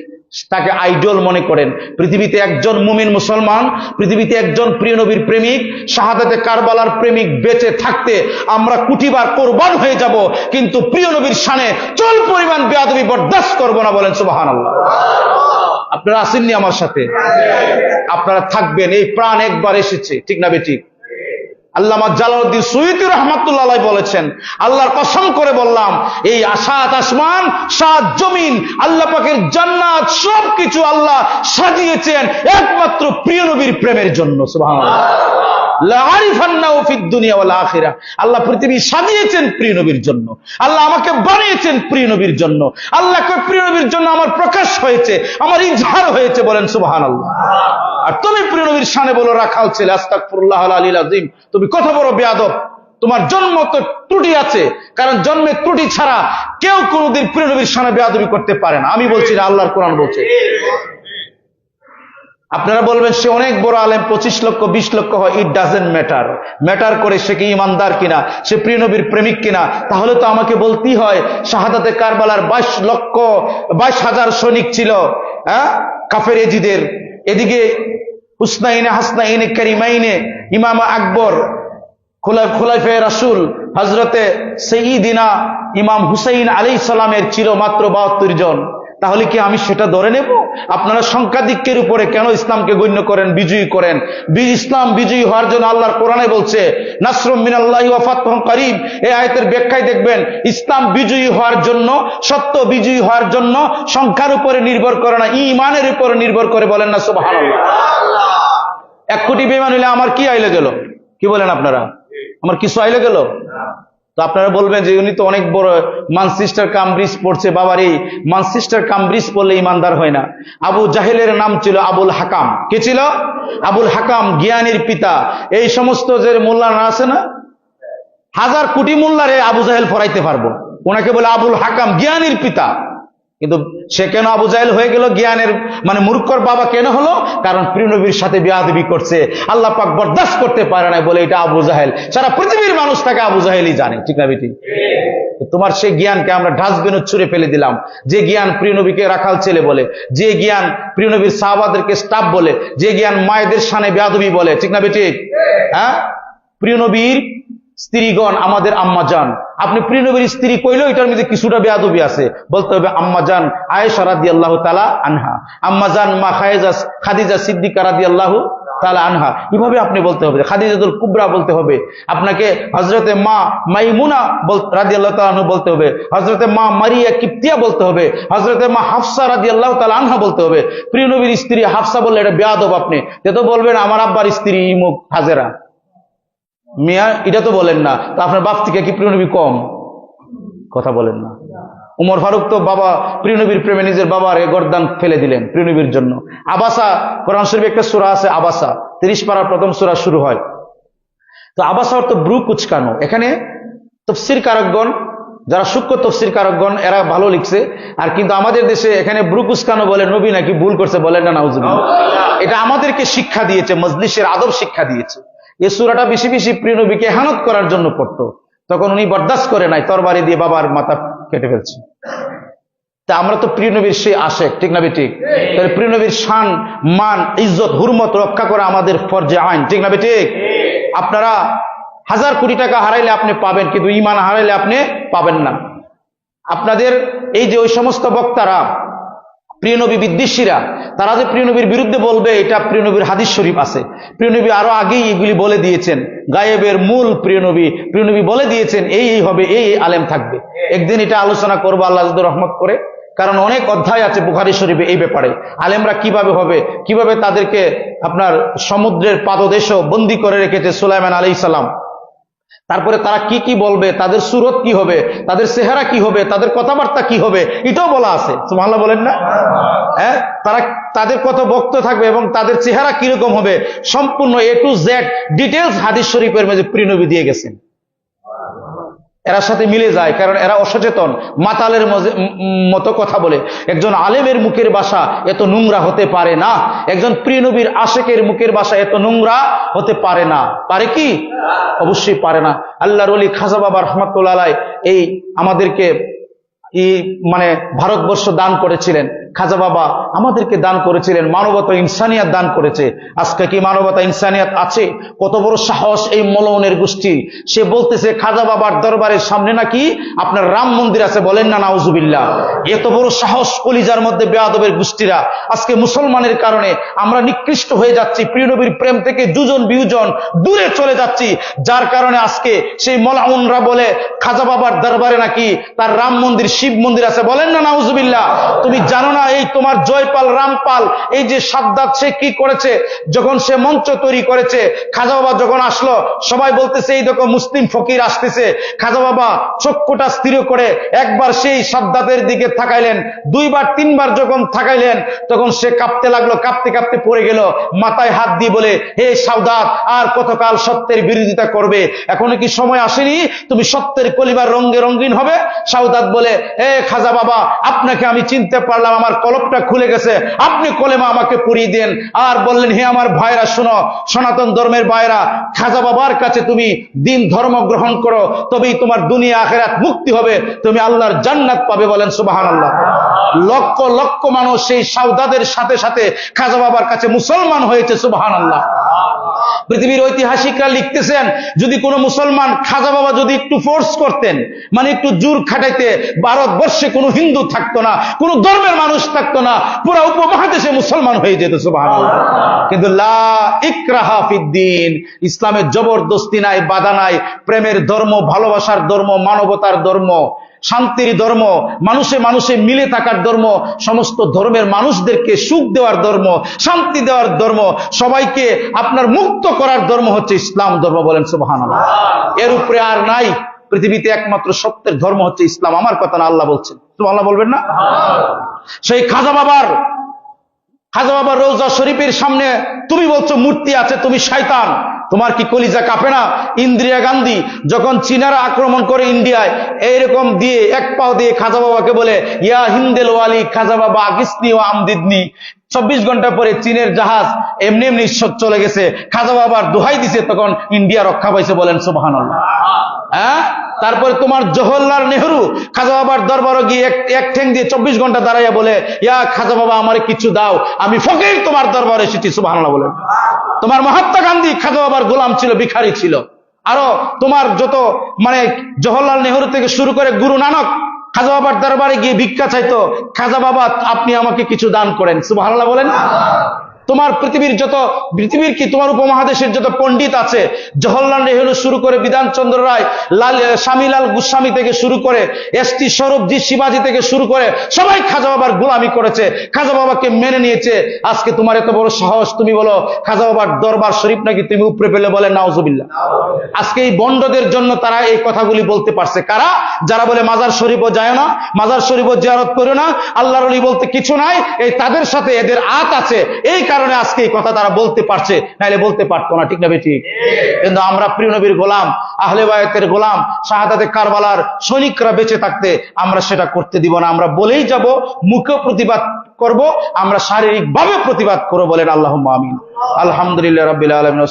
তাকে আইডল মনে করেন। পৃথিবীতে একজন মুমিন মুসলমান, পৃথিবীতে একজন প্রিয় নবীর প্রেমিক, শাহাদাতে কারবালার প্রেমিক বেঁচে থাকতে আমরা কোটিবার কোরবান হয়ে যাব, কিন্তু প্রিয় নবীর শানে চল পরিমাণ বেয়াদবি বরদাস্ত করব না। বলেন সুবহানাল্লাহ। আপনারা আসেননি আমার সাথে? আপনারা থাকবেন। এই প্রাণ একবার এসেছে, ঠিক না বেঠিক? আল্লামা জালালউদ্দিন সুয়ুতী রাহমাতুল্লাহ আলাইহি বলেছেন, আল্লাহর কসম করে বললাম, এই সাত আসমান, সাত জমিন, আল্লাহ পাকের জান্নাত, সবকিছু আল্লাহ সাজিয়েছেন একমাত্র প্রিয় নবীর প্রেমের জন্য। সুবহানাল্লাহ। লাআরিফান্নাহু ফিদ দুনিয়া ওয়াল আখিরাহ। আল্লাহ পৃথিবী সাজিয়েছেন প্রিয় নবীর জন্য। আল্লাহ আমাকে বানিয়েছেন প্রিয় নবীর জন্য। আল্লাহকে প্রিয় নবীর জন্য আমার প্রকাশ হয়েছে, আমার ইজহার হয়েছে। বলেন সুবহানাল্লাহ। আর তুমি প্রিয় নবীর শানে বলো রাখাল ছেলে। আস্তাগফিরুল্লাহ আলিল আযীম। তুমি কত বড় বেয়াদব! তোমার জন্ম তো ত্রুটি আছে, কারণ জন্মের ত্রুটি ছাড়া কেউ কোনোদিন প্রিয় নবীর শানে বেয়াদবি করতে পারে না। আমি বলছি না, আল্লাহর কোরআন বলছে। আপনারা বলবেন সে অনেক বড় আলেম, 25 লক্ষ 20 লক্ষ হয়, ইট ডাজেন্ট ম্যাটার। ম্যাটার করে সে কি ইমানদার কিনা, সে প্রিয় নবীর প্রেমিক কিনা। তাহলে তো আমাকে বলতেই হয় শাহাদাতে কারবালার 22,000 সৈনিক ছিল, কাফের এজিদের। এদিকে হুসনাইনে হাসনাইনে কারিমাইনে ইমাম আকবর, খোলাফায়ে রাসূল হযরতে সাইয়্যিদিনা ইমাম হুসাইন আলাইহিস সালামের ছিল মাত্র 72 জন। তাহলে কি আমি সেটা ধরে নেব? আপনারা সংখ্যাধিক্যের উপরে কেন ইসলামকে গণ্য করেন, বিজয়ী করেন? ইসলাম বিজয়ী হওয়ার জন্য আল্লাহর কোরআনে বলছে নাসরুম মিনাল্লাহি ওয়া ফাতহুন করিব। এই আয়াতের ব্যাখ্যায় দেখবেন, ইসলাম বিজয়ী হওয়ার জন্য, সত্য বিজয়ী হওয়ার জন্য সংখ্যার উপরে নির্ভর করে না, ঈমানের উপরে নির্ভর করে। বলেন না সুবহানাল্লাহ। 1 কোটি বেঈমান হইলে আমার কি আইলে গেল? কি বলেন আপনারা? আমার কিছু আইলে গেল? তো আপনারা বলবেন যে উনি তো অনেক বড় ম্যানচেস্টার কামব্রিজ পড়ছে। বাবার, এই ম্যানচেস্টার কামব্রিজ পড়লে ইমানদার হয় না। আবু জাহেলের নাম ছিল আবুল হাকাম। কে ছিল? আবুল হাকাম, জ্ঞানীর পিতা। এই সমস্ত যে মোল্লারা আছে না, 1000 কোটি মোল্লারে আবু জাহেল পড়াইতে পারবো। ওনাকে বলে আবুল হাকাম, জ্ঞানীর পিতা। কিন্তু সে কেন আবু জাহেল হয়ে গেল? জ্ঞানের মানে মূর্খর বাবা কেন হলো? কারণ প্রিয় নবীর সাথে বেয়াদবি করছে, আল্লাহ পাক বরদাস্ত করতে পারে না বলে এটা আবু জাহেল। সারা পৃথিবীর মানুষ তাকে আবু জাহেলই জানে, ঠিক না বেটি? তোমার সেই জ্ঞানকে আমরা ডাস্টবিনে ছুঁড়ে ফেলে দিলাম। যে জ্ঞান প্রিয় নবীকে রাখাল ছেলে বলে, যে জ্ঞান প্রিয় নবীর সাহাবাদেরকে স্টাফ বলে, যে জ্ঞান মায়েদের শানে বেয়াদবি বলে, ঠিক না বেটি? হ্যাঁ, প্রিয় নবীর স্ত্রীগণ আমাদের আম্মাজান। আপনি প্রিয় নবীর স্ত্রী কইলেও এটার মধ্যে কিছুটা বেয়াদবি আছে। বলতে হবে আম্মাজান আয়েশা রাদিয়াল্লাহু তাআলা আনহা, আম্মাজান মা খাদিজা সিদ্দিকা রাদিয়াল্লাহু তাআলা আনহা। এভাবে আপনি বলতে হবে। খাদিজাতুল কুবরা বলতে হবে আপনাকে, হযরতে মা মাইমুনা রাদিয়াল্লাহু তাআলা আনহা বলতে হবে, হযরতে মা মারিয়া কিপ্তিয়া বলতে হবে, হযরতে মা হাফসা রাদিয়াল্লাহু তাআলা আনহা বলতে হবে। প্রিয় নবীর স্ত্রী হাফসা বললে এটা বেয়াদব। আপনি তো বলবেন আমার আব্বার স্ত্রী ইমুক হাজেরা। মিয়া, এটা তো বলেন না। তা আপনার বাপ থেকে কি প্রিয় নবী কম? কথা বলেন না। উমর ফারুক তো বাবা প্রিয় নবীর প্রেমে নিজের বাবার গর্দান ফেলে দিলেন প্রিয় নবীর জন্য। আবাসা, কোরআন শরীফে একটা সূরা আছে আবাসা, 30 পারার প্রথম সূরা শুরু হয়। তো আবাসা অর্থ ব্রু কুচকানো। এখানে তাফসীর কারকগণ যারা সূক্ষ্ম তফসির কারকগণ এরা ভালো লিখছে। আর কিন্তু আমাদের দেশে এখানে ব্রুকুস্কানো বলে নবী নাকি ভুল করছে, বলেন না নাউজুবিল্লাহ। এটা আমাদেরকে শিক্ষা দিয়েছে, মজলিসের আদব শিক্ষা দিয়েছে। এই সূরাটা বেশি বেশি প্রিয় নবীকে ইহানত করার জন্য পড়তো, তখন উনি বরদাস্ত করে নাই, তরবারি দিয়ে বাবার মাথা কেটে ফেলছে। তা আমরা তো প্রিয় নবীর সেই আশেক, ঠিক না ঠিক? তাহলে প্রিয় নবীর শান, মান, ইজ্জত, হুরমত রক্ষা করা আমাদের ফরজে আইন, ঠিক না ঠিক? আপনারা 1000 কোটি টাকা হারাইলে আপনি পাবেন, কিন্তু ঈমান হারাইলে আপনি পাবেন না। আপনাদের এই যে ওই সমস্ত বক্তারা, প্রিয় নবী বিদ্বেষীরা, তারা যে প্রিয় নবীর বিরুদ্ধে বলবে, এটা প্রিয় নবীর হাদিস শরীফ আছে। প্রিয় নবী আরো আগেই এগুলি বলে দিয়েছেন, গায়েবের মূল প্রিয় নবী বলে দিয়েছেন এই হবে, এই আলেম থাকবে। একদিন এটা আলোচনা করবো আল্লাহ যদি রহমত করে, কারণ অনেক অধ্যায় আছে বুখারী শরীফে এই ব্যাপারে, আলেমরা কিভাবে হবে, কিভাবে তাদেরকে আপনার সমুদ্রের পাদদেশও বন্দী করে রেখেছে সুলাইমান আলাইহিস সালাম। তারপরে তারা কি কি বলবে, তাদের সুরত কি হবে, তাদের চেহারা কি হবে, তাদের কথাবার্তা কি হবে, এটাও বলা আছে। সুবহানাল্লাহ বলেন না? হ্যাঁ, তাদের কত বক্তব্য থাকবে এবং তাদের চেহারা কিরকম হবে, সম্পূর্ণ A to Z ডিটেলস হাদিস শরীফের মধ্যে প্রিয় নবী দিয়ে গেছেন। এরার সাথে মিলে যায়, কারণ এরা অসচেতন, মাতালের মতো কথা বলে। একজন আলেমের মুখের ভাষা এত নোংরা হতে পারে না, একজন প্রিয় নবীর আশেকের মুখের ভাষা এত নোংরা হতে পারে না। পারে কি? অবশ্যই পারে না। আল্লাহর ওলি খাজা বাবা রহমাতুল্লাহ আলাইহি এই আমাদেরকে মানে ভারতবর্ষ দান করেছিলেন। খাজা বাবা আমাদেরকে দান করেছিলেন, মানবতা ইনসানিয়াত দান করেছে। আজকে কি মানবতা ইনসানিয়াত আছে? কত বড় সাহস এই মলউনের গোষ্ঠী, সে বলতেছে খাজা বাবার দরবারের সামনে নাকি আপনার রাম মন্দির আছে, বলেন না নাউজুবিল্লাহ। এত বড় সাহস কলিজার মধ্যে বেয়াদবের গোষ্ঠীরা। আজকে মুসলমানের কারণে আমরা নিকৃষ্ট হয়ে যাচ্ছি, প্রিয় নবীর প্রেম থেকে যুজন বিয়োজন দূরে চলে যাচ্ছি, যার কারণে আজকে সেই মলাউনরা বলে খাজা বাবার দরবারে নাকি তার রাম মন্দির, শিব মন্দির আছে, বলেন না নাউজুবিল্লাহ। তুমি জানো না এই তোমার জয়পাল রামপাল এই যে সাদ্দাত, সে কি করেছে? যখন সে মঞ্চ তৈরি করেছে, খাজা বাবা যখন আসলো, সবাই বলতেছে এই দেখো মুসলিম ফকির আসতেছে। খাজা বাবা চক্ষুটা স্থির করে একবার সেই সাদ্দাতের দিকে তাকাইলেন, 2 বার 3 বার যখন তাকাইলেন, তখন সে কাঁপতে লাগলো, কাঁপতে কাঁপতে পড়ে গেল, মাথায় হাত দিয়ে বলে, হে সাদ্দাত, আর কতকাল সত্যের বিরোধিতা করবে? এখনো কি সময় আসেনি তুমি সত্যের কলিবার রঙে রঙিন হবে? সাদ্দাত বলে, হে খাজা বাবা, আপনাকে আমি চিনতে পারলাম, আমার কলপটা খুলে গেছে, আপনি কলেমা আমাকে পড়িয়ে দেন। আর বললেন, হে আমার ভাইরা শুনো, সনাতন ধর্মের ভাইরা, খাজা বাবার কাছে তুমি দিন ধর্ম গ্রহণ করো, তবেই তোমার দুনিয়া আখিরাত মুক্তি হবে, তুমি আল্লাহর জান্নাত পাবে, বলেন সুবহানাল্লাহ। লক্ষ লক্ষ মানুষ সেই সাউদাদের সাথে সাথে খাজা বাবার কাছে মুসলমান হয়েছে, সুবহানাল্লাহ। পৃথিবীর ঐতিহাসিকরা লিখতেছেন, যদি কোনো মুসলমান খাজা বাবা যদি একটু ফোর্স করতেন, মানে একটু জোর খাটাইতে, ভারতবর্ষে কোনো হিন্দু থাকতো না, কোনো ধর্মের মানুষ থাকতো না, পুরো উপমহাদেশে মুসলমান হয়ে যেত, সুবহানাল্লাহ। কিন্তু লা ইকরাহা ফিদ্দিন, ইসলামের জবরদস্তি নাই, বাধা নাই, প্রেমের ধর্ম, ভালোবাসার ধর্ম, মানবতার ধর্ম, শান্তির ধর্ম, মানুষে মানুষে মিলে থাকার ধর্ম, সমস্ত ধর্মের মানুষদেরকে সুখ দেওয়ার ধর্ম, শান্তি দেওয়ার ধর্ম, সবাইকে আপনার মুক্ত করার ধর্ম হচ্ছে ইসলাম ধর্ম, বলেন সুবহানাল্লাহ। এর উপরে আর নাই। পৃথিবীতে একমাত্র সত্যের ধর্ম হচ্ছে ইসলাম। আমার কথা না, আল্লাহ বলছেন, সুবহানাল্লাহ বলবেন না? সেই খাজা বাবার রওজা শরীফের সামনে তুমি বলছো মূর্তি আছে, তুমি শয়তান, তোমার কি কলিজা কাঁপে না? ইন্দিরা গান্ধী যখন চীনারা আক্রমণ করে ইন্ডিয়ায়, এইরকম দিয়ে এক পাও দিয়ে খাজা বাবাকে বলে, ইয়া হিন্দেল ওয়ালি খাজা বাবা আগিসনি ও আমদিদনি। 24 ঘন্টা পরে চীনের জাহাজ এমনি এমনি চলে গেছে, খাজা বাবার দোহাই দিছে, তখন ইন্ডিয়া রক্ষা পাইছে, বলেন সুবহানাল্লাহ। হ্যাঁ, তারপরে তোমার জওহরলাল নেহরু খাজা বাবার দরবারে গিয়ে এক ঠ্যাং দিয়ে 24 ঘন্টা দাঁড়াইয়া বলে, ইয়া খাজা বাবা আমারে কিছু দাও, আমি ফকির তোমার দরবারে এসেছি, সুবহানাল্লাহ বলেন। তোমার মহাত্মা গান্ধী খাজা বাবার গোলাম ছিল, ভিখারি ছিল। আরো তোমার যত মানে জওহরলাল নেহরু থেকে শুরু করে গুরু নানক খাজা বাবার দরবারে গিয়ে ভিক্ষা চাইতো, খাজা বাবা আপনি আমাকে কিছু দান করেন, সুবহানাল্লাহ বলেন। তোমার পৃথিবীর কি তোমার উপমহাদেশের যত পণ্ডিত আছে, জওহরলাল নেহরু শুরু করে বিধানচন্দ্র রায়, স্বামীলাল গোস্বামী থেকে শুরু করে এসটি সৌরভজি শিবাজি থেকে শুরু করে সবাই খাজা বাবার গোলামি করেছে, খাজা বাবাকে মেনে নিয়েছে। আজকে তোমার এত বড় সাহস, তুমি বলো খাজা বাবার দরবার শরীফ নাকি তুমি উপরে পেলে, বলে নাউজুবিল্লাহ। আজকে এই বন্ডদের জন্য তারা এই কথাগুলি বলতে পারছে। কারা? যারা বলে মাজার শরীফও যায় না, মাজার শরীফও জিয়ারত করো না, আল্লাহর ওলি বলতে কিছু নাই, এই তাদের সাথে এদের আত আছে, এই কারণে কারণে আজকে এই কথা তারা বলতে পারছে, নাইলে বলতে পারতো না। ঠিক না বেঠিক? কিন্তু আমরা প্রিয় নবীর গোলাম, আহলে বায়াতের গোলাম, শাহাদাতে কারবালার সৈনিকরা বেঁচে থাকতে আমরা সেটা করতে দিব না। আমরা বলেই যাব, মুখে প্রতিবাদ করব, আমরা শারীরিকভাবে প্রতিবাদ করব। বলেন আল্লাহুম্মা আমিন। আলহামদুলিল্লাহ রাব্বিল আলামিন।